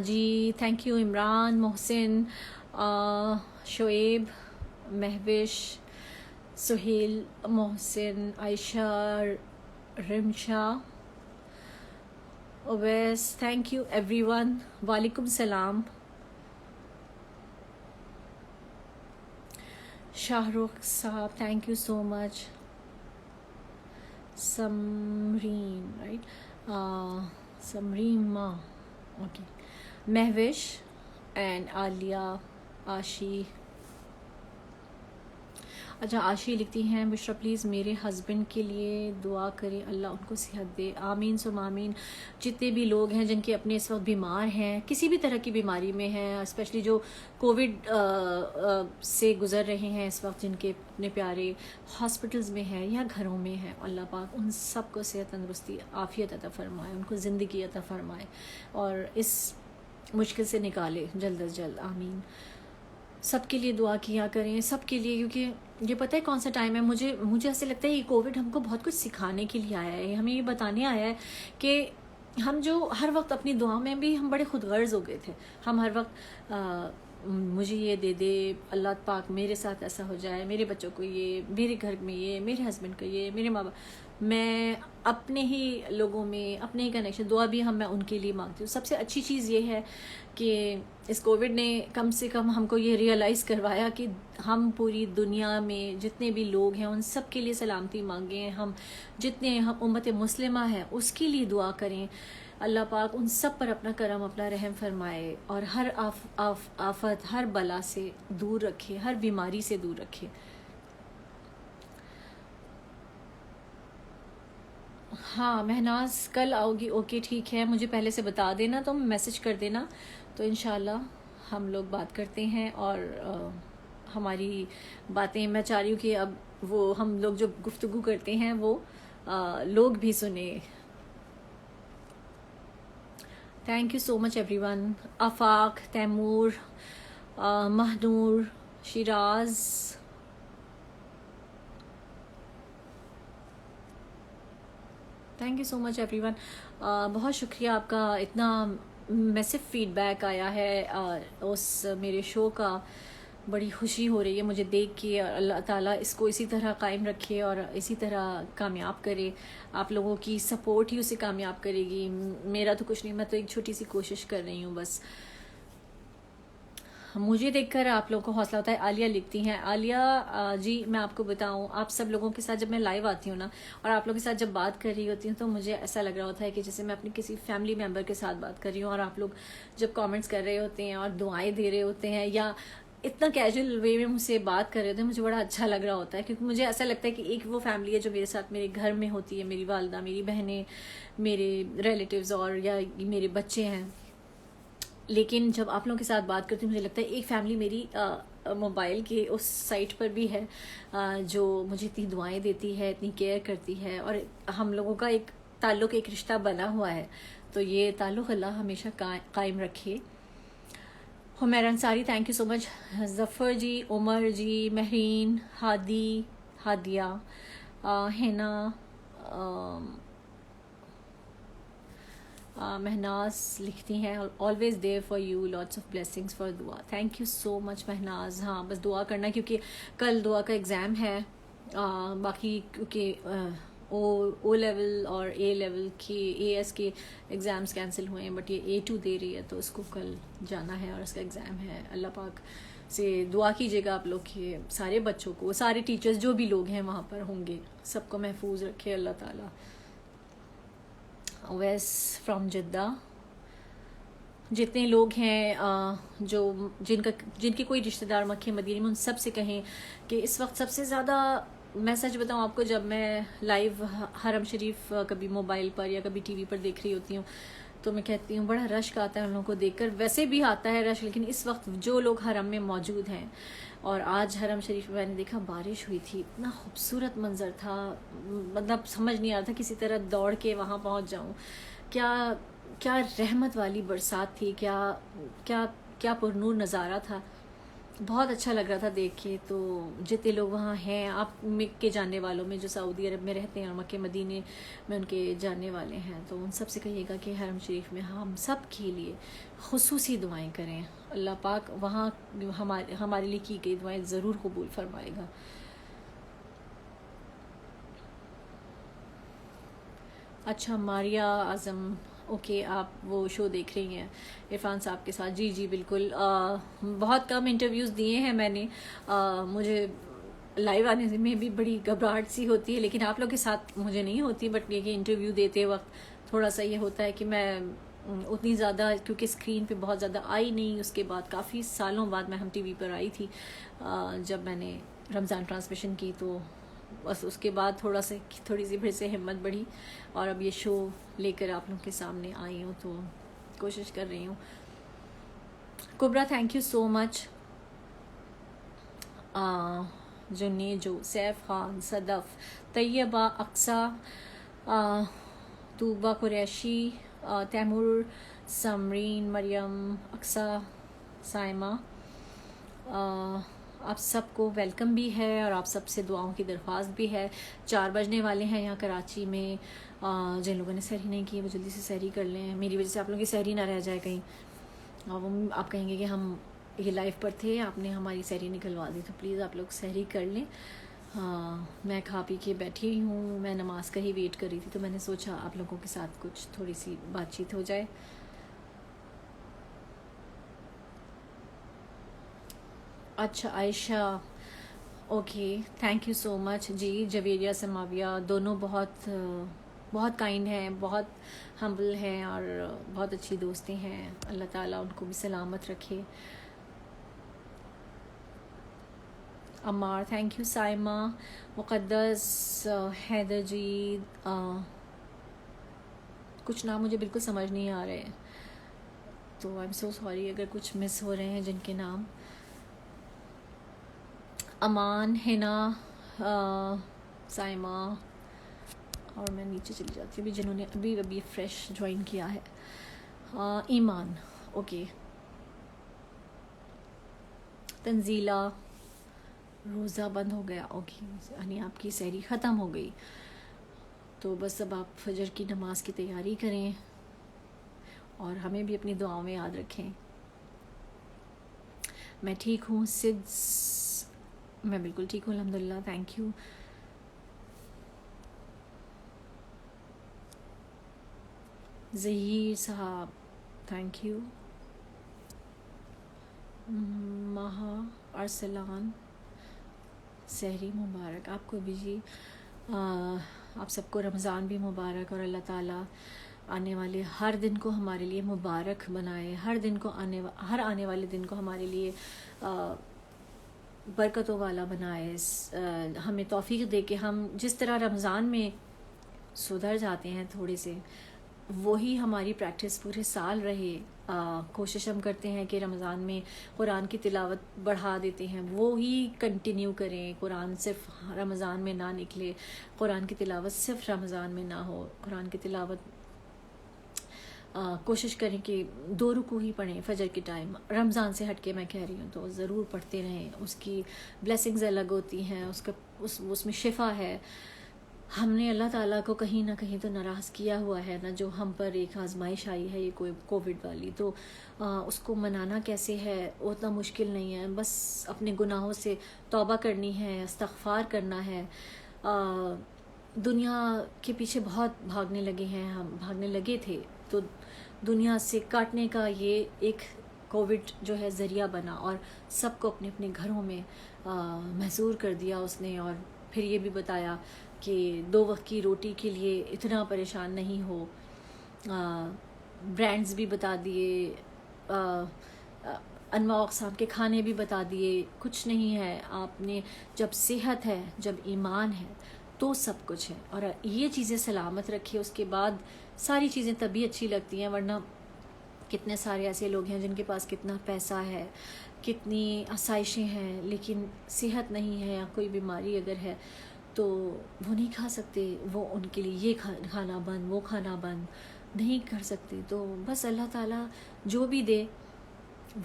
جی thank you Imran, Mohsin, Shoaib, Mehwish, Sohail, Mohsin, Ayesha, Rimsha, Owais, thank you everyone, وعلیکم السلام، Shah Rukh Sahib thank you so much, Samreen right, Samreen ماں، اوکے، مہوش اینڈ عالیہ، آشی، اچھا آشی لکھتی ہیں بشرا پلیز میرے ہسبینڈ کے لیے دعا کریں، اللہ ان کو صحت دے، آمین سم آمین۔ جتنے بھی لوگ ہیں جن کے اپنے اس وقت بیمار ہیں، کسی بھی طرح کی بیماری میں ہیں، اسپیشلی جو کووڈ سے گزر رہے ہیں اس وقت، جن کے اپنے پیارے ہاسپٹلز میں ہیں یا گھروں میں ہیں، اللہ پاک ان سب کو صحت تندرستی عافیت عطا فرمائے، ان کو زندگی عطا فرمائے اور اس مشکل سے نکالے جلد از جلد، آمین۔ سب کے لیے دعا کیا کریں، سب کے لیے، کیونکہ یہ پتہ ہے کون سا ٹائم ہے، مجھے ایسے لگتا ہے یہ کووڈ ہم کو بہت کچھ سکھانے کے لیے آیا ہے، ہمیں یہ بتانے آیا ہے کہ ہم جو ہر وقت اپنی دعا میں بھی ہم بڑے خود غرض ہو گئے تھے، ہم ہر وقت مجھے یہ دے دے اللہ پاک، میرے ساتھ ایسا ہو جائے، میرے بچوں کو یہ، میرے گھر میں یہ، میرے ہسبینڈ کو یہ، میرے ماں باپ، میں اپنے ہی لوگوں میں اپنے ہی کنیکشن، دعا بھی میں ان کے لیے مانگتی ہوں۔ سب سے اچھی چیز یہ ہے کہ اس کووڈ نے کم سے کم ہم کو یہ ریئلائز کروایا کہ ہم پوری دنیا میں جتنے بھی لوگ ہیں ان سب کے لیے سلامتی مانگیں، ہم جتنے ہم امت مسلمہ ہیں اس کے لیے دعا کریں، اللہ پاک ان سب پر اپنا کرم، اپنا رحم فرمائے اور ہر آفت، ہر بلا سے دور رکھے، ہر بیماری سے دور رکھے۔ ہاں مہناز کل آؤ گی، اوکے ٹھیک ہے، مجھے پہلے سے بتا دینا، تم میسج کر دینا تو انشاءاللہ ہم لوگ بات کرتے ہیں، اور ہماری باتیں میں چاہ رہی ہوں کہ اب وہ ہم لوگ جو گفتگو کرتے ہیں وہ لوگ بھی سنیں۔ Thank you so much everyone, Afaq, Taimur, Mahnoor, Shiraz, thank you so much everyone, بہت شکریہ آپ کا، اتنا میسو فیڈ بیک آیا ہے اس میرے شو کا، بڑی خوشی ہو رہی ہے مجھے دیکھ کے، اور اللہ تعالیٰ اس کو اسی طرح قائم رکھے اور اسی طرح کامیاب کرے، آپ لوگوں کی سپورٹ ہی اسے کامیاب کرے گی، میرا تو کچھ نہیں، میں تو ایک چھوٹی سی کوشش کر رہی ہوں بس۔ مجھے دیکھ کر آپ لوگوں کو حوصلہ ہوتا ہے۔ عالیہ لکھتی ہیں، عالیہ جی میں آپ کو بتاؤں، آپ سب لوگوں کے ساتھ جب میں لائیو آتی ہوں نا اور آپ لوگوں کے ساتھ جب بات کر رہی ہوتی ہوں تو مجھے ایسا لگ رہا ہوتا ہے کہ جیسے میں اپنی کسی فیملی ممبر کے ساتھ بات کر رہی ہوں، اور آپ لوگ جب کامنٹس کر رہے ہوتے ہیں اور دعائیں دے رہے ہوتے ہیں یا اتنا کیجول وے میں مجھ سے بات کر رہے ہوتے ہیں، مجھے بڑا اچھا لگ رہا ہوتا ہے، کیونکہ مجھے ایسا لگتا ہے کہ ایک وہ فیملی ہے جو میرے ساتھ میرے گھر میں ہوتی ہے، میری والدہ، میری بہنیں، میرے ریلیٹیوز اور یا میرے بچے ہیں، لیکن جب آپ لوگوں کے ساتھ بات کرتی ہوں مجھے لگتا ہے ایک فیملی میری موبائل کے اس سائٹ پر بھی ہے جو مجھے اتنی دعائیں دیتی ہے، اتنی کیئر کرتی ہے، اور ہم لوگوں کا ایک تعلق، ایک رشتہ بنا ہوا ہے، تو یہ تعلق اللہ ہمیشہ قائم رکھے۔ Humair Ansari thank you so much, Zafar ji, Umar ji, Mehreen, Hadi, Hadia, Hina, Mehnaz لکھتی ہیں always there for you, lots of blessings for دعا، thank you so much Mehnaz. ہاں بس دعا کرنا، کیونکہ کل دعا کا ایگزام ہے، باقی کیونکہ او لیول اور اے لیول کے اے ایس کے ایگزامس کینسل ہوئے ہیں، بٹ یہ A2 دے رہی ہے تو اس کو کل جانا ہے اور اس کا ایگزام ہے۔ اللہ پاک سے دعا کیجیے گا آپ لوگ کے سارے بچوں کو، سارے ٹیچرز جو بھی لوگ ہیں وہاں پر ہوں گے، سب کو محفوظ رکھے اللہ تعالیٰ۔ اویس فرام جدہ، جتنے لوگ ہیں جو جن کے کوئی رشتہ دار مکہ مدینے میں، ان سب سے کہیں کہ اس وقت سب سے زیادہ، میں سچ بتاؤں آپ کو، جب میں لائیو حرم شریف کبھی موبائل پر یا کبھی ٹی وی پر دیکھ رہی ہوتی ہوں تو میں کہتی ہوں بڑا رش آتا ہے ان لوگوں کو دیکھ کر، ویسے بھی آتا ہے رش، لیکن اس وقت جو لوگ حرم میں موجود ہیں، اور آج حرم شریف میں نے دیکھا بارش ہوئی تھی، اتنا خوبصورت منظر تھا، مطلب سمجھ نہیں آ رہا تھا کسی طرح دوڑ کے وہاں پہنچ جاؤں، کیا رحمت والی برسات تھی، کیا پرنور نظارہ تھا۔ بہت اچھا لگ رہا تھا دیکھ کے. تو جتنے لوگ وہاں ہیں آپ کے جاننے والوں میں جو سعودی عرب میں رہتے ہیں اور مکہ مدینے میں ان کے جاننے والے ہیں، تو ان سب سے کہیے گا کہ حرم شریف میں ہم سب کے لیے خصوصی دعائیں کریں. اللہ پاک وہاں ہمارے لیے کی گئی دعائیں ضرور قبول فرمائے گا. اچھا ماریا اعظم، اوکے آپ وہ شو دیکھ رہی ہیں عرفان صاحب کے ساتھ. جی جی بالکل. بہت کم انٹرویوز دیے ہیں میں نے. مجھے لائیو آنے میں بھی بڑی گھبراہٹ سی ہوتی ہے، لیکن آپ لوگ کے ساتھ مجھے نہیں ہوتی. بٹ یہ کہ انٹرویو دیتے وقت تھوڑا سا یہ ہوتا ہے کہ میں اتنی زیادہ، کیونکہ اسکرین پہ بہت زیادہ آئی نہیں. اس کے بعد کافی سالوں بعد میں ہم ٹی وی پر آئی تھی جب میں نے رمضان ٹرانسمیشن کی. تو بس اس کے بعد تھوڑی سی پھر سے ہمت بڑھی، اور اب یہ شو لے کر آپ لوگوں کے سامنے آئی ہوں. تو کوشش کر رہی ہوں. کبرا تھینک یو سو مچ. جو سیف خان، صدف، طیبہ، اقصا، طوبہ قریشی، تیمور، سمرین، مریم، اقصا، سائمہ، آپ سب کو ویلکم بھی ہے اور آپ سب سے دعاؤں کی درخواست بھی ہے. 4 بجنے والے ہیں یہاں کراچی میں. جن لوگوں نے سحری نہیں کی وہ جلدی سے سحری کر لیں، میری وجہ سے آپ لوگوں کی سحری نہ رہ جائے کہیں. آپ کہیں گے کہ ہم یہ لائف پر تھے، آپ نے ہماری سحری نکلوا دی، تو پلیز آپ لوگ سحری کر لیں. میں کھا پی کے بیٹھی ہوں. میں نماز کا ہی ویٹ کر رہی تھی، تو میں نے سوچا آپ لوگوں کے ساتھ کچھ تھوڑی سی بات چیت ہو جائے. اچھا عائشہ، اوکے تھینک یو سو مچ. جی جویریہ، سماویہ دونوں بہت کائنڈ ہیں، بہت ہمبل ہیں اور بہت اچھی دوستی ہیں. اللہ تعالیٰ ان کو بھی سلامت رکھے. Ammar thank you. سائمہ، مقدس، حیدر جی، کچھ نام مجھے بالکل سمجھ نہیں آ رہے، تو آئی ایم سو سوری اگر کچھ مس ہو رہے ہیں جن کے نام. امان، حنا، سائمہ، اور میں نیچے چلی جاتی ہوں جنہوں نے ابھی فریش جوائن کیا ہے. ایمان، اوکے. تنزیلہ، روزہ بند ہو گیا، اوکے یعنی آپ کی سحری ختم ہو گئی. تو بس اب آپ فجر کی نماز کی تیاری کریں اور ہمیں بھی اپنی دعاؤں میں یاد رکھیں. میں ٹھیک ہوں میں بالکل ٹھیک ہوں الحمدللہ. Thank you. Zaheer Sahib thank you. Maha Arsalan, سحری مبارک آپ کو بھی جی. آپ سب کو رمضان بھی مبارک، اور اللہ تعالیٰ آنے والے ہر دن کو ہمارے لیے مبارک بنائے. ہر آنے والے دن کو ہمارے لیے برکتوں والا بنائے. ہمیں توفیق دے کہ ہم جس طرح رمضان میں سدھر جاتے ہیں تھوڑے سے، وہی ہماری پریکٹس پورے سال رہے. کوشش ہم کرتے ہیں کہ رمضان میں قرآن کی تلاوت بڑھا دیتے ہیں، وہی کنٹینیو کریں. قرآن صرف رمضان میں نہ نکلے، قرآن کی تلاوت صرف رمضان میں نہ ہو. قرآن کی تلاوت کوشش کریں کہ 2 رکوع ہی پڑھیں فجر کے ٹائم. رمضان سے ہٹ کے میں کہہ رہی ہوں، تو ضرور پڑھتے رہیں. اس کی بلیسنگز الگ ہوتی ہیں، اس میں شفا ہے. ہم نے اللہ تعالیٰ کو کہیں نہ کہیں تو ناراض کیا ہوا ہے نا، جو ہم پر ایک آزمائش آئی ہے یہ کووڈ والی. تو اس کو منانا کیسے ہے اتنا مشکل نہیں ہے. بس اپنے گناہوں سے توبہ کرنی ہے، استغفار کرنا ہے. دنیا کے پیچھے بہت بھاگنے لگے ہیں، ہم بھاگنے لگے تھے، تو دنیا سے کاٹنے کا یہ ایک کووڈ جو ہے ذریعہ بنا، اور سب کو اپنے اپنے گھروں میں محصور کر دیا اس نے. اور پھر یہ بھی بتایا کہ 2 وقت کی روٹی کے لیے اتنا پریشان نہیں ہو. برانڈز بھی بتا دیے، انواع اقسام کے کھانے بھی بتا دیے. کچھ نہیں ہے، آپ نے جب صحت ہے، جب ایمان ہے تو سب کچھ ہے. اور یہ چیزیں سلامت رکھے، اس کے بعد ساری چیزیں تبھی اچھی لگتی ہیں. ورنہ کتنے سارے ایسے لوگ ہیں جن کے پاس کتنا پیسہ ہے، کتنی آسائشیں ہیں، لیکن صحت نہیں ہے یا کوئی بیماری اگر ہے تو وہ نہیں کھا سکتے. وہ ان کے لیے یہ کھانا بند، وہ کھانا بند نہیں کر سکتے. تو بس اللہ تعالیٰ جو بھی دے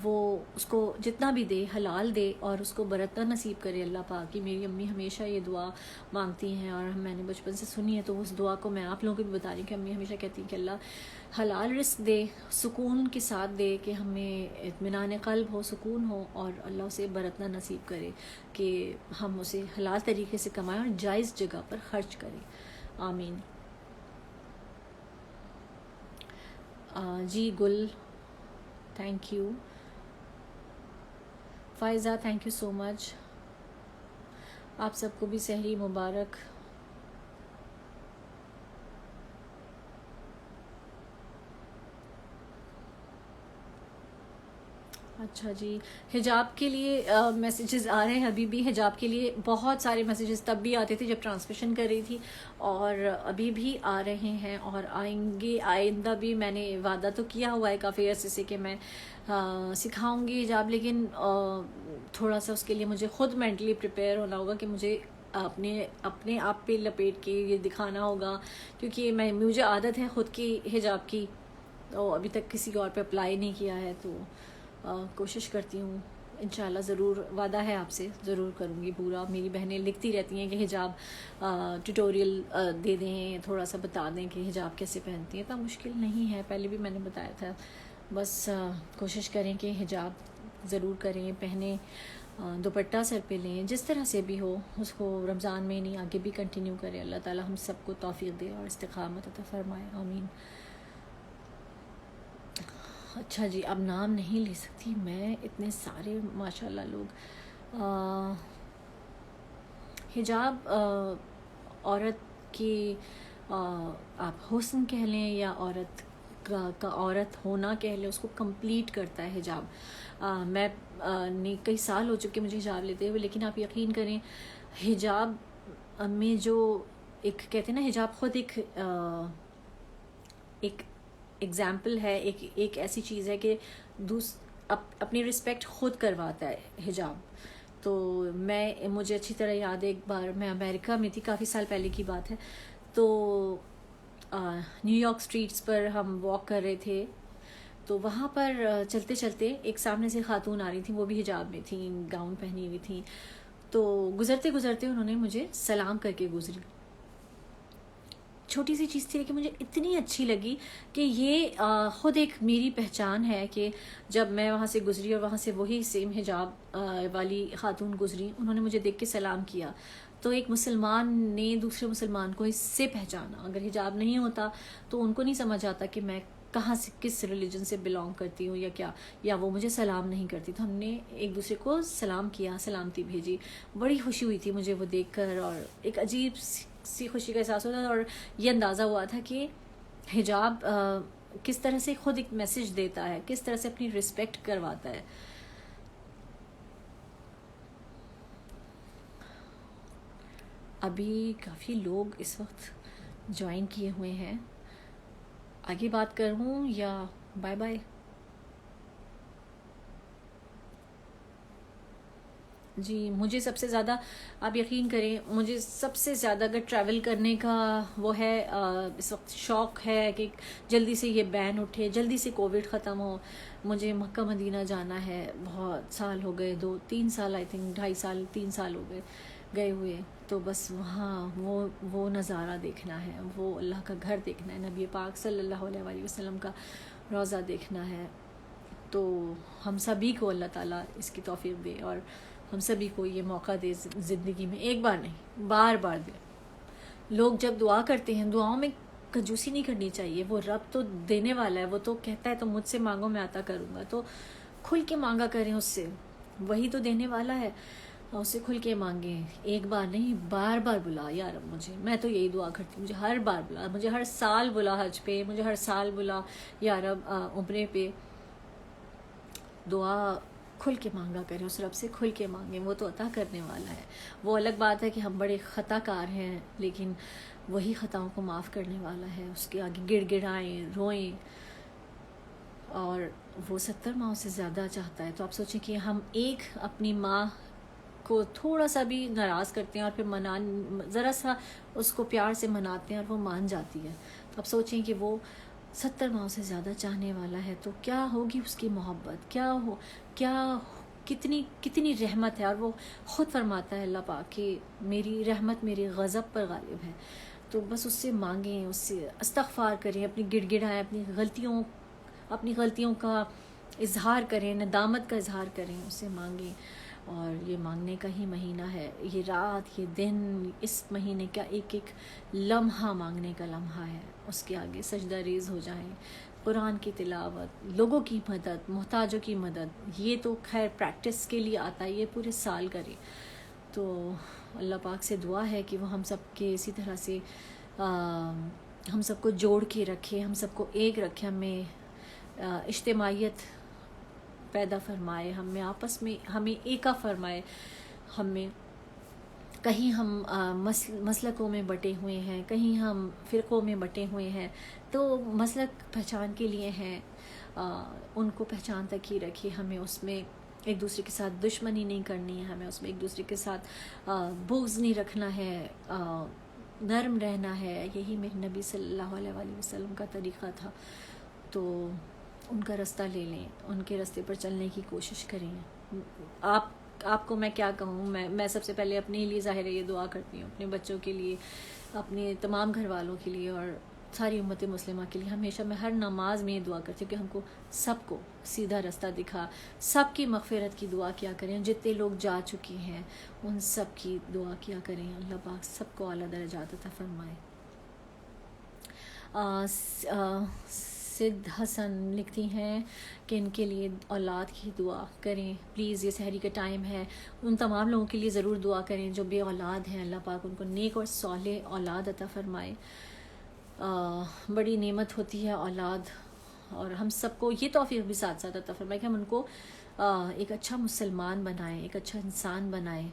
وہ اس کو جتنا بھی دے حلال دے اور اس کو برتنا نصیب کرے اللہ پاک کی. میری امی ہمیشہ یہ دعا مانگتی ہیں اور میں نے بچپن سے سنی ہے، تو اس دعا کو میں آپ لوگوں کو بھی بتا رہی ہوں کہ امی ہمیشہ کہتی ہیں کہ اللہ حلال رزق دے، سکون کے ساتھ دے، کہ ہمیں اطمینان قلب ہو، سکون ہو، اور اللہ اسے برتنا نصیب کرے کہ ہم اسے حلال طریقے سے کمائیں اور جائز جگہ پر خرچ کریں. آمین. جی Gul, thank you. Faiza thank you so much. آپ سب کو بھی سحری مبارک. اچھا جی، حجاب کے لیے میسیجز آ رہے ہیں ابھی بھی. حجاب کے لیے بہت سارے میسیجز تب بھی آتے تھے جب ٹرانسمیشن کر رہی تھی، اور ابھی بھی آ رہے ہیں اور آئیں گے آئندہ بھی. میں نے وعدہ تو کیا ہوا ہے کافی عرصے سے کہ میں سکھاؤں گی حجاب، لیکن تھوڑا سا اس کے لیے مجھے خود مینٹلی پریپیئر ہونا ہوگا کہ مجھے اپنے آپ پہ لپیٹ کے یہ دکھانا ہوگا، کیونکہ مجھے عادت ہے خود کی حجاب کی، تو ابھی تک کسی اور پہ اپلائی نہیں کیا ہے. تو کوشش کرتی ہوں انشاءاللہ، ضرور وعدہ ہے آپ سے، ضرور کروں گی پورا. میری بہنیں لکھتی رہتی ہیں کہ حجاب ٹیوٹوریل دے دیں، تھوڑا سا بتا دیں کہ حجاب کیسے پہنتی ہیں. اتنا مشکل نہیں ہے، پہلے بھی میں نے بتایا تھا. بس کوشش کریں کہ حجاب ضرور کریں، پہنیں، دوپٹہ سر پہ لیں، جس طرح سے بھی ہو اس کو رمضان میں نہیں آگے بھی کنٹینیو کرے. اللہ تعالی ہم سب کو توفیق دے اور استقامت عطا فرمائے. آمین. اچھا جی، اب نام نہیں لے سکتی میں، اتنے سارے ماشاءاللہ لوگ. حجاب عورت کی آپ حسن کہہ لیں یا عورت کا عورت ہونا کہہ لیں، اس کو کمپلیٹ کرتا ہے حجاب. میں نے کئی سال ہو چکے مجھے حجاب لیتے ہوئے، لیکن آپ یقین کریں حجاب میں جو ایک کہتے ہیں نا، حجاب خود ایک ایگزامپل ہے، ایک ایسی چیز ہے کہ اپنی رسپیکٹ خود کرواتا ہے حجاب. تو مجھے اچھی طرح یاد ہے، ایک بار میں امریکہ میں تھی، کافی سال پہلے کی بات ہے، تو نیو یارک اسٹریٹس پر ہم واک کر رہے تھے، تو وہاں پر چلتے چلتے ایک سامنے سے خاتون آ رہی تھیں، وہ بھی حجاب میں تھیں، گاؤن پہنی ہوئی تھیں. تو گزرتے گزرتے انہوں نے مجھے سلام کر کے گزری. چھوٹی سی چیز تھی کہ مجھے اتنی اچھی لگی کہ یہ خود ایک میری پہچان ہے کہ جب میں وہاں سے گزری اور وہاں سے وہی سیم حجاب والی خاتون گزری، انہوں نے مجھے دیکھ کے سلام کیا. تو ایک مسلمان نے دوسرے مسلمان کو اس سے پہچانا. اگر حجاب نہیں ہوتا تو ان کو نہیں سمجھ آتا کہ میں کہاں سے، کس ریلیجن سے بلانگ کرتی ہوں یا کیا، یا وہ مجھے سلام نہیں کرتی. تو ہم نے ایک دوسرے کو سلام کیا، سلامتی بھیجی. بڑی خوشی ہوئی تھی مجھے وہ دیکھ کر، اور ایک عجیب سی خوشی کا احساس ہوتا تھا، اور یہ اندازہ ہوا تھا کہ حجاب کس طرح سے خود ایک میسج دیتا ہے، کس طرح سے اپنی رسپیکٹ کرواتا ہے. ابھی کافی لوگ اس وقت جوائن کیے ہوئے ہیں. آگے بات کروں یا بائے بائے؟ جی، مجھے سب سے زیادہ، آپ یقین کریں، مجھے سب سے زیادہ اگر ٹریول کرنے کا وہ ہے اس وقت شوق ہے کہ جلدی سے یہ بین اٹھے، جلدی سے کووڈ ختم ہو. مجھے مکہ مدینہ جانا ہے، بہت سال ہو گئے، 2-3 سال، آئی تھنک 2.5 سال 3 سال ہو گئے گئے ہوئے. تو بس وہاں وہ نظارہ دیکھنا ہے، وہ اللہ کا گھر دیکھنا ہے، نبی پاک صلی اللہ علیہ وآلہ وسلم کا روضہ دیکھنا ہے. تو ہم سبھی کو اللہ تعالیٰ اس کی توفیق دے، اور ہم سبھی کو یہ موقع دے زندگی میں، ایک بار نہیں بار بار دے. لوگ جب دعا کرتے ہیں، دعاؤں میں کنجوسی نہیں کرنی چاہیے. وہ رب تو دینے والا ہے، وہ تو کہتا ہے تو مجھ سے مانگو میں عطا کروں گا. تو کھل کے مانگا کریں اس سے، وہی تو دینے والا ہے، اس سے کھل کے مانگیں. ایک بار نہیں، بار بار بلا یا رب مجھے. میں تو یہی دعا کرتی ہوں، مجھے ہر بار بلا، مجھے ہر سال بلا حج پہ، مجھے ہر سال بلا یا رب عمرے پہ. دعا کھل کے مانگا کریں، اس رب سے کھل کے مانگیں، وہ تو عطا کرنے والا ہے. وہ الگ بات ہے کہ ہم بڑے خطا کار ہیں، لیکن وہی خطاؤں کو معاف کرنے والا ہے. اس کے آگے گڑ گڑائیں، روئیں، اور وہ 70 ماؤں سے زیادہ چاہتا ہے. تو آپ سوچیں کہ ہم ایک اپنی ماں کو تھوڑا سا بھی ناراض کرتے ہیں اور پھر ذرا سا اس کو پیار سے مناتے ہیں اور وہ مان جاتی ہے. تو آپ سوچیں کہ وہ 70 ماؤں سے زیادہ چاہنے والا ہے تو کیا ہوگی اس کی محبت، کتنی رحمت ہے. اور وہ خود فرماتا ہے اللہ پاک کہ میری رحمت میری غضب پر غالب ہے. تو بس اس سے مانگیں، اس سے استغفار کریں، اپنی گڑ گڑائیں، اپنی غلطیوں کا اظہار کریں، ندامت کا اظہار کریں، اس سے مانگیں. اور یہ مانگنے کا ہی مہینہ ہے، یہ رات، یہ دن، اس مہینے کا ایک ایک لمحہ مانگنے کا لمحہ ہے. اس کے آگے سجدہ ریز ہو جائیں، قرآن کی تلاوت، لوگوں کی مدد، محتاجوں کی مدد. یہ تو خیر پریکٹس کے لیے آتا ہے، یہ پورے سال کریں. تو اللہ پاک سے دعا ہے کہ وہ ہم سب کے اسی طرح سے ہم سب کو جوڑ کے رکھے، ہم سب کو ایک رکھے، ہمیں اجتماعیت پیدا فرمائے، ہمیں آپس میں ہمیں ایکا فرمائے. ہمیں کہیں ہم مسلکوں میں بٹے ہوئے ہیں، کہیں ہم فرقوں میں بٹے ہوئے ہیں، تو مسلک پہچان کے لیے ہیں، ان کو پہچان تک ہی رکھیے. ہمیں اس میں ایک دوسرے کے ساتھ دشمنی نہیں کرنی ہے، ہمیں اس میں ایک دوسرے کے ساتھ بغض نہیں رکھنا ہے، نرم رہنا ہے. یہی میرے نبی صلی اللہ علیہ وآلہ وسلم کا طریقہ تھا. تو ان کا رستہ لے لیں، ان کے رستے پر چلنے کی کوشش کریں. آپ کو میں کیا کہوں، میں سب سے پہلے اپنے لیے ظاہر ہے یہ دعا کرتی ہوں، اپنے بچوں کے لیے، اپنے تمام گھر والوں کے لیے اور ساری امت مسلمہ کے لیے. ہمیشہ میں ہر نماز میں یہ دعا کرتی ہوں کہ ہم کو سب کو سیدھا رستہ دکھا، سب کی مغفرت کی دعا کیا کریں. جتنے لوگ جا چکے ہیں ان سب کی دعا کیا کریں. اللہ پاک سب کو اعلیٰ درجات عطا فرمائے. سدھ حسن لکھتی ہیں کہ ان کے لیے اولاد کی دعا کریں پلیز. یہ سحری کا ٹائم ہے، ان تمام لوگوں کے لیے ضرور دعا کریں جو بے اولاد ہیں. اللہ پاک ان کو نیک اور صالح اولاد عطا فرمائے. بڑی نعمت ہوتی ہے اولاد، اور ہم سب کو یہ توفیق بھی ساتھ ساتھ عطا فرمائے کہ ہم ان کو ایک اچھا مسلمان بنائیں، ایک اچھا انسان بنائیں.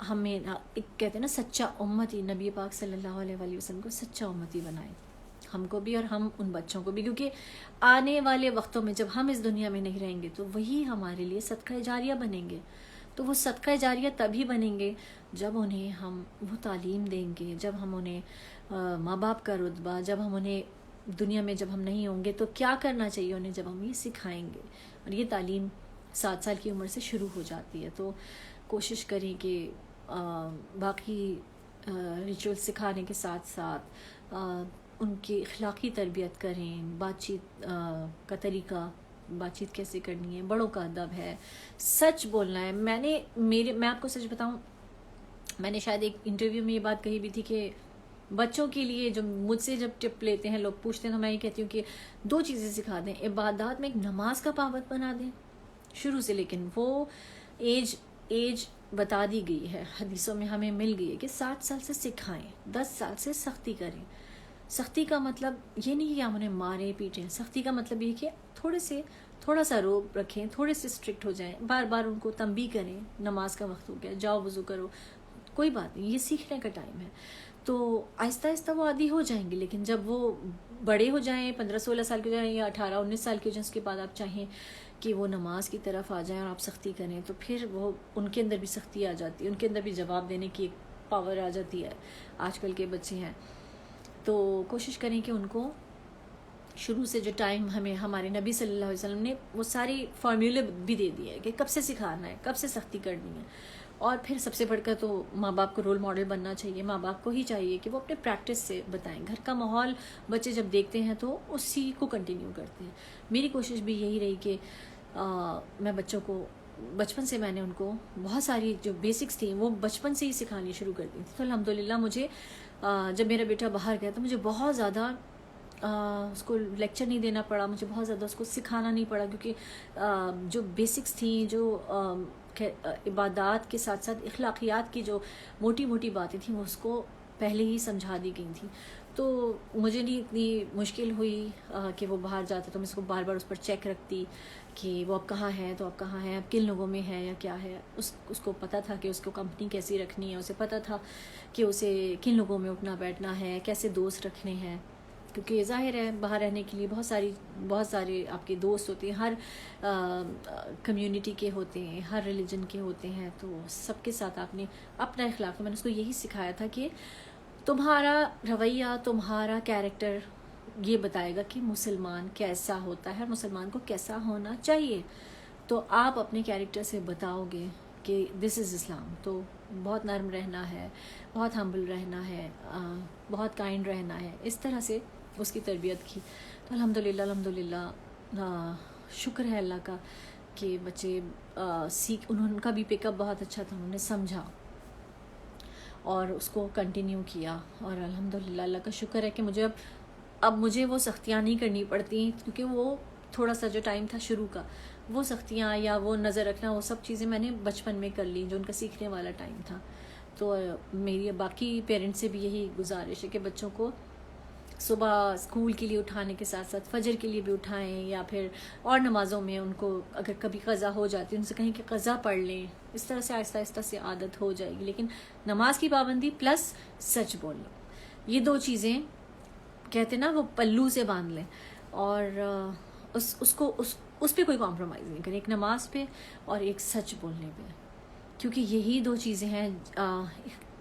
ہمیں ایک کہتے ہیں نا سچا امتی، نبی پاک صلی اللہ علیہ وآلہ وسلم کو سچا امتی بنائیں، ہم کو بھی اور ہم ان بچوں کو بھی. کیونکہ آنے والے وقتوں میں جب ہم اس دنیا میں نہیں رہیں گے تو وہی ہمارے لیے صدقہ جاریہ بنیں گے. تو وہ صدقہ جاریہ تبھی بنیں گے جب انہیں ہم وہ تعلیم دیں گے، جب ہم انہیں ماں باپ کا رتبہ، جب ہم انہیں دنیا میں جب ہم نہیں ہوں گے تو کیا کرنا چاہیے انہیں، جب ہم یہ سکھائیں گے. اور یہ تعلیم 7 سال کی عمر سے شروع ہو جاتی ہے. تو کوشش کریں کہ باقی ریچول سکھانے کے ساتھ ساتھ ان کی اخلاقی تربیت کریں. بات چیت کا طریقہ، بات چیت کیسے کرنی ہے، بڑوں کا ادب ہے، سچ بولنا ہے. میں آپ کو سچ بتاؤں، میں نے شاید ایک انٹرویو میں یہ بات کہی بھی تھی کہ بچوں کے لیے جو مجھ سے جب ٹپ لیتے ہیں لوگ پوچھتے ہیں تو میں یہ کہتی ہوں کہ 2 چیزیں سکھا دیں. عبادات میں ایک نماز کا پابند بنا دیں شروع سے، لیکن وہ ایج بتا دی گئی ہے حدیثوں میں، ہمیں مل گئی ہے کہ 7 سال سے سکھائیں، 10 سال سے سختی کریں. سختی کا مطلب یہ نہیں کہ ہم انہیں ماریں پیٹیں، سختی کا مطلب یہ کہ تھوڑا سا روب رکھیں، تھوڑے سے اسٹرکٹ ہو جائیں، بار بار ان کو تنبیہ کریں. نماز کا وقت ہو گیا، جاؤ وضو کرو، کوئی بات نہیں، یہ سیکھنے کا ٹائم ہے. تو آہستہ آہستہ وہ عادی ہو جائیں گے. لیکن جب وہ بڑے ہو جائیں، 15-16 سال کے ہو جائیں یا 18-19 سال کے ہو جائیں، اس کے بعد آپ چاہیں کہ وہ نماز کی طرف آ جائیں اور آپ سختی کریں تو پھر وہ ان کے اندر بھی سختی آ جاتی ہے، ان کے اندر بھی جواب دینے کی ایک پاور آ جاتی ہے. آج کل کے بچے ہیں تو کوشش کریں کہ ان کو شروع سے جو ٹائم ہمیں ہمارے نبی صلی اللہ علیہ وسلم نے وہ ساری فارمولے بھی دے دی ہے کہ کب سے سکھانا ہے، کب سے سختی کرنی ہے. اور پھر سب سے بڑھ کر تو ماں باپ کو رول ماڈل بننا چاہیے. ماں باپ کو ہی چاہیے کہ وہ اپنے پریکٹس سے بتائیں. گھر کا ماحول بچے جب دیکھتے ہیں تو اسی کو کنٹینیو کرتے ہیں. میری کوشش بھی یہی رہی کہ میں بچوں کو بچپن سے میں نے ان کو بہت ساری جو بیسکس تھیں وہ بچپن سے ہی سکھانی شروع کر دی تھی. تو الحمدللہ مجھے جب میرا بیٹا باہر گیا تو مجھے بہت زیادہ اس کو لیکچر نہیں دینا پڑا، مجھے بہت زیادہ اس کو سکھانا نہیں پڑا، کیونکہ جو بیسکس تھیں، جو عبادات کے ساتھ ساتھ اخلاقیات کی جو موٹی موٹی باتیں تھیں وہ اس کو پہلے ہی سمجھا دی گئی تھیں. تو مجھے نہیں اتنی مشکل ہوئی کہ وہ باہر جاتا تو میں اس کو بار بار اس پر چیک رکھتی کہ وہ اب کہاں ہے، تو اب کہاں ہے، اب کن لوگوں میں ہے یا کیا ہے. اس کو پتہ تھا کہ اس کو کمپنی کیسی رکھنی ہے، اسے پتہ تھا کہ اسے کن لوگوں میں اٹھنا بیٹھنا ہے، کیسے دوست رکھنے ہیں. کیونکہ ظاہر ہے باہر رہنے کے لیے بہت سارے آپ کے دوست ہوتے ہیں، ہر کمیونٹی کے ہوتے ہیں، ہر ریلیجن کے ہوتے ہیں. تو سب کے ساتھ آپ نے اپنا اخلاق، تو میں نے اس کو یہی سکھایا تھا کہ تمہارا رویہ، تمہارا کیریکٹر یہ بتائے گا کہ مسلمان کیسا ہوتا ہے اور مسلمان کو کیسا ہونا چاہیے. تو آپ اپنے کیریکٹر سے بتاؤ گے کہ دس از اسلام. تو بہت نرم رہنا ہے, بہت ہمبل رہنا ہے, بہت کائنڈ رہنا ہے, اس طرح سے اس کی تربیت کی. تو الحمدللہ شکر ہے اللہ کا کہ بچے ان کا بھی پک اپ بہت اچھا تھا, انہوں نے سمجھا اور اس کو کنٹینیو کیا. اور الحمدللہ اللہ کا شکر ہے کہ مجھے اب مجھے وہ سختیاں نہیں کرنی پڑتی, کیونکہ وہ تھوڑا سا جو ٹائم تھا شروع کا, وہ سختیاں یا وہ نظر رکھنا, وہ سب چیزیں میں نے بچپن میں کر لی جو ان کا سیکھنے والا ٹائم تھا. تو میری باقی پیرنٹس سے بھی یہی گزارش ہے کہ بچوں کو صبح اسکول کے لیے اٹھانے کے ساتھ ساتھ فجر کے لیے بھی اٹھائیں, یا پھر اور نمازوں میں ان کو اگر کبھی قضا ہو جاتی ہے ان سے کہیں کہ قضا پڑھ لیں. اس طرح سے آہستہ آہستہ سے عادت ہو جائے گی. لیکن نماز کی پابندی پلس سچ بولنا, یہ دو چیزیں کہتے نا وہ پلو سے باندھ لیں, اور اس پہ کوئی کمپرومائز نہیں کریں, ایک نماز پہ اور ایک سچ بولنے پہ, کیونکہ یہی دو چیزیں ہیں.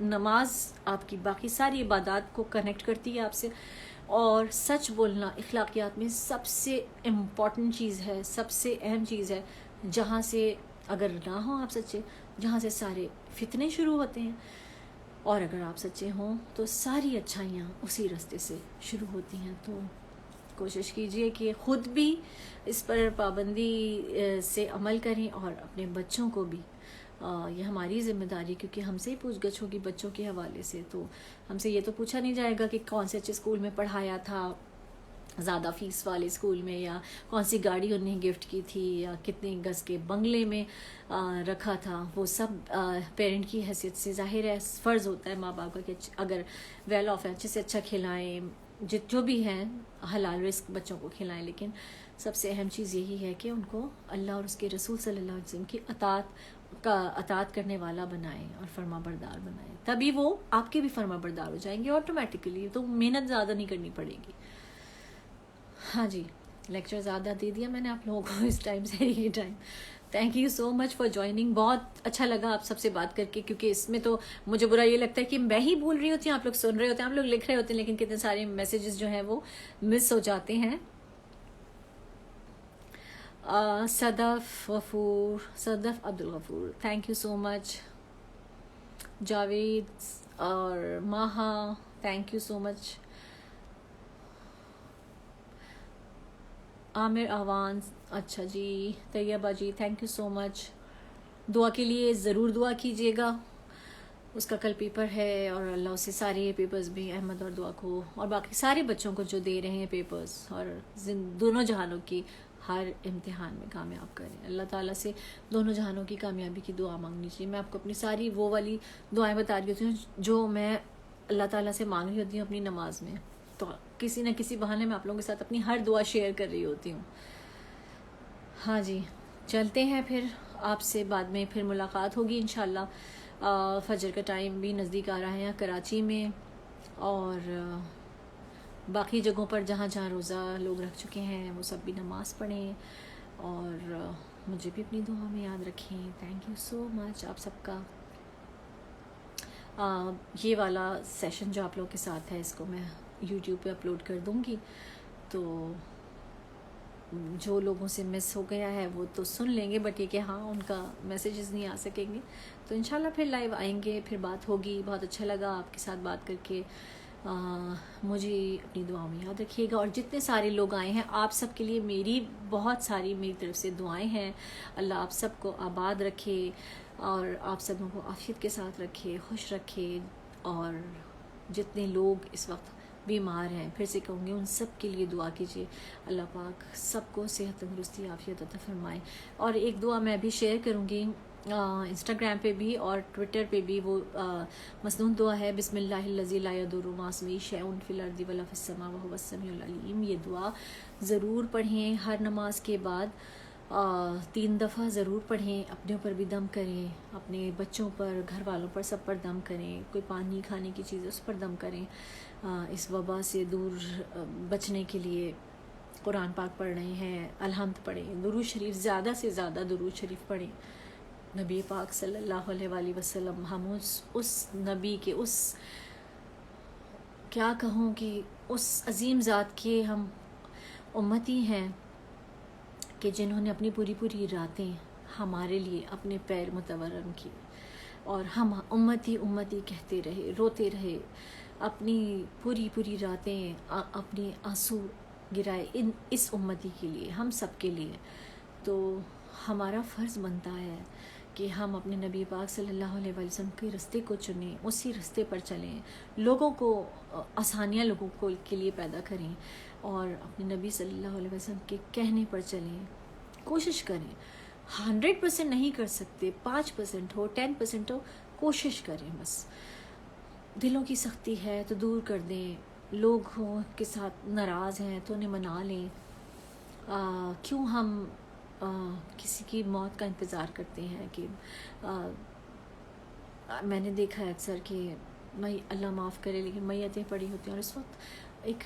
نماز آپ کی باقی ساری عبادات کو کنیکٹ کرتی ہے آپ سے, اور سچ بولنا اخلاقیات میں سب سے امپورٹنٹ چیز ہے, سب سے اہم چیز ہے, جہاں سے اگر نہ ہوں آپ سچے, جہاں سے سارے فتنے شروع ہوتے ہیں, اور اگر آپ سچے ہوں تو ساری اچھائیاں اسی راستے سے شروع ہوتی ہیں. تو کوشش کیجئے کہ خود بھی اس پر پابندی سے عمل کریں اور اپنے بچوں کو بھی. یہ ہماری ذمہ داری, کیونکہ ہم سے ہی پوچھ گچھ ہوگی بچوں کے حوالے سے. تو ہم سے یہ تو پوچھا نہیں جائے گا کہ کون سے اچھے اسکول میں پڑھایا تھا, زیادہ فیس والے اسکول میں, یا کون سی گاڑی انہیں گفٹ کی تھی, یا کتنے گز کے بنگلے میں رکھا تھا. وہ سب پیرنٹ کی حیثیت سے ظاہر ہے فرض ہوتا ہے ماں باپ کا کہ اگر ویل آف ہے اچھے سے اچھا کھلائیں, جو بھی ہیں حلال رزق بچوں کو کھلائیں. لیکن سب سے اہم چیز یہی ہے کہ ان کو اللہ اور اس کے رسول صلی اللہ علیہ وسلم کی اطاعت کرنے والا بنائیں اور فرما بردار بنائیں, تبھی وہ آپ کے بھی فرما بردار ہو جائیں گے آٹومیٹیکلی. تو محنت زیادہ نہیں کرنی پڑے گی. ہاں جی, لیکچر زیادہ دے دیا میں نے آپ لوگوں کو اس ٹائم سے ہی time. Thank you so much for joining. بہت اچھا لگا آپ سب سے بات کر کے, کیونکہ اس میں تو مجھے برا یہ لگتا ہے کہ میں ہی بول رہی ہوتی ہوں, آپ لوگ سن رہے ہوتے ہیں, آپ لوگ لکھ رہے ہوتے ہیں, لیکن کتنے سارے میسیجز جو ہیں وہ مس ہو جاتے ہیں. صدف Abdul Ghafoor, thank you so مچ. جاوید اور ماہا, تھینک یو سو مچ. عامر آوان, اچھا جی. طیبہ جی, تھینک یو سو مچ. دعا کے لیے ضرور دعا کیجیے گا, اس کا کل پیپر ہے, اور اللہ اسے سارے پیپرز بھی, احمد اور دعا کو اور باقی سارے بچوں کو جو دے رہے ہیں پیپرز, اور دونوں جہانوں کی ہر امتحان میں کامیاب کریں. اللہ تعالیٰ سے دونوں جہانوں کی کامیابی کی دعا مانگنی چاہیے. میں آپ کو اپنی ساری وہ والی دعائیں بتا رہی ہوتی ہوں جو میں اللہ تعالیٰ سے مانگ رہی ہوتی ہوں اپنی نماز میں. تو کسی نہ کسی بہانے میں آپ لوگوں کے ساتھ اپنی ہر دعا شیئر کر رہی ہوتی ہوں. ہاں جی, چلتے ہیں پھر, آپ سے بعد میں پھر ملاقات ہوگی انشاءاللہ. فجر کا ٹائم بھی نزدیک آ رہا ہے کراچی میں, اور باقی جگہوں پر جہاں جہاں روزہ لوگ رکھ چکے ہیں وہ سب بھی نماز پڑھیں, اور مجھے بھی اپنی دعا میں یاد رکھیں. تھینک یو سو مچ آپ سب کا. یہ والا سیشن جو آپ لوگوں کے ساتھ ہے اس کو میں یوٹیوب پہ اپلوڈ کر دوں گی, تو جو لوگوں سے مس ہو گیا ہے وہ تو سن لیں گے, بٹ یہ کہ ہاں ان کا میسیجز نہیں آ سکیں گے. تو انشاءاللہ پھر لائیو آئیں گے, پھر بات ہوگی. بہت اچھا لگا آپ کے ساتھ بات کر کے. مجھے اپنی دعاؤں میں یاد رکھیے گا, اور جتنے سارے لوگ آئے ہیں آپ سب کے لیے میری بہت ساری میری طرف سے دعائیں ہیں. اللہ آپ سب کو آباد رکھے, اور آپ سب کو عافیت کے ساتھ رکھے, خوش رکھے. اور جتنے لوگ اس وقت بیمار ہیں, پھر سے کہوں گی ان سب کے لیے دعا کیجیے, اللہ پاک سب کو صحت تندرستی عافیت عطا فرمائے. اور ایک دعا میں بھی شیئر کروں گی انسٹاگرام پہ بھی اور ٹویٹر پہ بھی, وہ مسنون دعا ہے, بسم اللہ الذی لا یضر مع اسمہ شیء فی الارض ولا فی السماء وهو السمیع العلیم. یہ دعا ضرور پڑھیں ہر نماز کے بعد, 3 دفعہ ضرور پڑھیں. اپنے اوپر بھی دم کریں, اپنے بچوں پر, گھر والوں پر, سب پر دم کریں. کوئی پانی کھانے کی چیز ہے اس پر دم کریں. اس وبا سے دور بچنے کے لیے قرآن پاک پڑھ رہے ہیں, الحمد پڑھیں, درود شریف زیادہ سے زیادہ درود شریف پڑھیں. نبی پاک صلی اللہ علیہ وآلہ وسلم, ہم اس نبی کے اس کیا کہوں کہ اس عظیم ذات کے ہم امتی ہیں کہ جنہوں نے اپنی پوری پوری راتیں ہمارے لیے اپنے پیر متورم کیے، اور ہم امتی امتی کہتے رہے، روتے رہے، اپنی پوری پوری راتیں اپنی آنسو گرائے اس امتی کے لیے، ہم سب کے لیے. تو ہمارا فرض بنتا ہے کہ ہم اپنے نبی پاک صلی اللہ علیہ وسلم کے راستے کو چنیں، اسی راستے پر چلیں، لوگوں کو آسانیاں لوگوں کو کے لیے پیدا کریں، اور اپنے نبی صلی اللہ علیہ وسلم کے کہنے پر چلیں. کوشش کریں، 100% نہیں کر سکتے، 5% ہو، 10% ہو، کوشش کریں. بس دلوں کی سختی ہے تو دور کر دیں، لوگ ہوں کے ساتھ ناراض ہیں تو انہیں منا لیں. کیوں ہم کسی کی موت کا انتظار کرتے ہیں؟ کہ میں نے دیکھا ہے اکثر کہ اللہ معاف کرے لیکن میتیں پڑی ہوتی ہیں، اور اس وقت ایک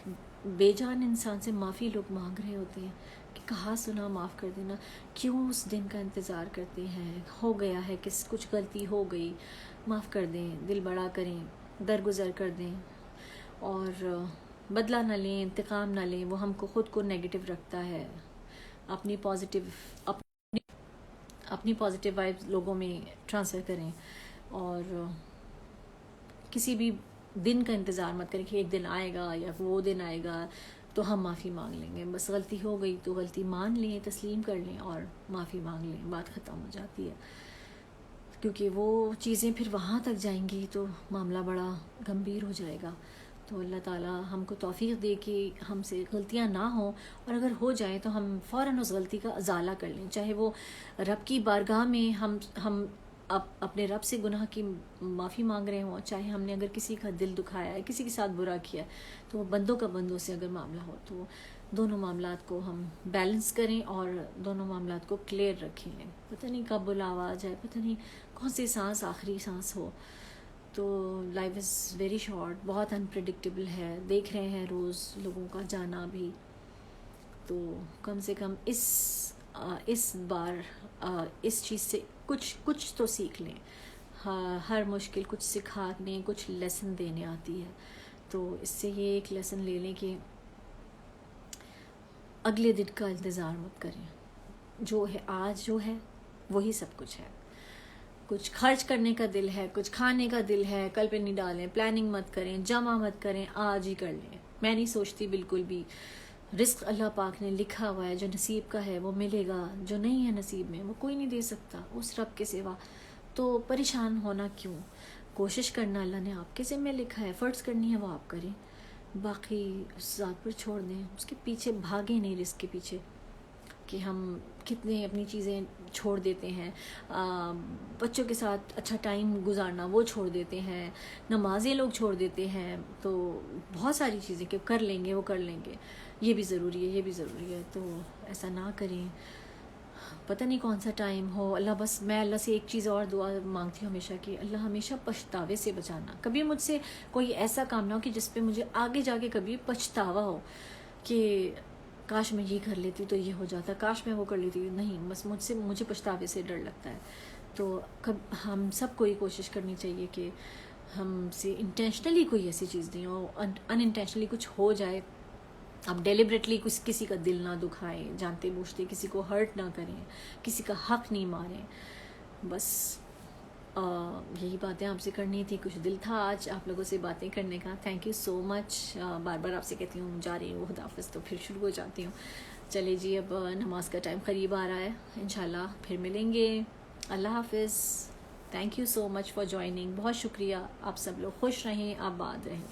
بے جان انسان سے معافی لوگ مانگ رہے ہوتے ہیں کہ کہا سنا معاف کر دینا. کیوں اس دن کا انتظار کرتے ہیں؟ ہو گیا ہے، کچھ غلطی ہو گئی، معاف کر دیں، دل بڑا کریں، درگزر کر دیں، اور بدلہ نہ لیں، انتقام نہ لیں. وہ ہم کو خود کو نیگیٹو رکھتا ہے. اپنی پازیٹیو وائبز لوگوں میں ٹرانسفر کریں، اور کسی بھی دن کا انتظار مت کریں کہ ایک دن آئے گا یا وہ دن آئے گا تو ہم معافی مانگ لیں گے. بس غلطی ہو گئی تو غلطی مان لیں، تسلیم کر لیں اور معافی مانگ لیں، بات ختم ہو جاتی ہے. کیونکہ وہ چیزیں پھر وہاں تک جائیں گی تو معاملہ بڑا گمبھیر ہو جائے گا. تو اللہ تعالیٰ ہم کو توفیق دے کہ ہم سے غلطیاں نہ ہوں، اور اگر ہو جائیں تو ہم فوراً اس غلطی کا ازالہ کر لیں. چاہے وہ رب کی بارگاہ میں ہم اپنے رب سے گناہ کی معافی مانگ رہے ہوں، چاہے ہم نے اگر کسی کا دل دکھایا ہے، کسی کے ساتھ برا کیا، تو وہ بندوں سے اگر معاملہ ہو تو دونوں معاملات کو ہم بیلنس کریں اور دونوں معاملات کو کلیئر رکھیں. پتہ نہیں کب بلاوا آ جائے، پتہ نہیں کون سی سانس آخری سانس ہو. تو لائف از ویری شارٹ، بہت انپریڈکٹیبل ہے. دیکھ رہے ہیں روز لوگوں کا جانا بھی. تو کم سے کم اس بار اس چیز سے کچھ تو سیکھ لیں. ہر مشکل کچھ سکھانے، کچھ لیسن دینے آتی ہے. تو اس سے یہ ایک لیسن لے لیں کہ اگلے دن کا انتظار مت کریں. جو ہے آج جو ہے وہی سب کچھ ہے. کچھ خرچ کرنے کا دل ہے، کچھ کھانے کا دل ہے، کل پہ نہیں ڈالیں، پلاننگ مت کریں، جمع مت کریں، آج ہی کر لیں. میں نہیں سوچتی بالکل بھی. رزق اللہ پاک نے لکھا ہوا ہے، جو نصیب کا ہے وہ ملے گا، جو نہیں ہے نصیب میں وہ کوئی نہیں دے سکتا اس رب کے سوا. تو پریشان ہونا کیوں؟ کوشش کرنا اللہ نے آپ کے ذمہ لکھا ہے، فرض کرنی ہے وہ آپ کریں، باقی اس ذات پر چھوڑ دیں. اس کے پیچھے بھاگیں نہیں، رزق کے پیچھے کہ ہم کتنے اپنی چیزیں چھوڑ دیتے ہیں. بچوں کے ساتھ اچھا ٹائم گزارنا وہ چھوڑ دیتے ہیں، نمازیں لوگ چھوڑ دیتے ہیں. تو بہت ساری چیزیں کہ کر لیں گے، وہ کر لیں گے، یہ بھی ضروری ہے، یہ بھی ضروری ہے. تو ایسا نہ کریں. پتہ نہیں کون سا ٹائم ہو. بس میں اللہ سے ایک چیز اور دعا مانگتی ہوں ہمیشہ کہ اللہ ہمیشہ پچھتاوے سے بچانا. کبھی مجھ سے کوئی ایسا کام نہ ہو کہ جس پہ مجھے آگے جا کے کبھی پچھتاوا ہو کہ کاش میں یہ کر لیتی تو یہ ہو جاتا، کاش میں وہ کر لیتی. نہیں، بس مجھے پچھتاوے سے ڈر لگتا ہے. تو ہم سب کو یہ کوشش کرنی چاہیے کہ ہم سے انٹینشنلی کوئی ایسی چیز نہیں ہو. ان انٹینشنلی کچھ ہو جائے، اب ڈیلیبریٹلی کسی کا دل نہ دکھائیں، جانتے بوجھتے کسی کو ہرٹ نہ کریں، کسی کا حق نہیں ماریں. بس یہی باتیں آپ سے کرنی تھی. کچھ دل تھا آج آپ لوگوں سے باتیں کرنے کا. تھینک یو سو مچ. بار بار آپ سے کہتی ہوں جا رہی ہوں، خدا حافظ، تو پھر شروع ہو جاتی ہوں. چلے جی، اب نماز کا ٹائم قریب آ رہا ہے، انشاءاللہ پھر ملیں گے. اللہ حافظ. Thank you so much for joining. بہت شکریہ. آپ سب لوگ خوش رہیں، آباد رہیں.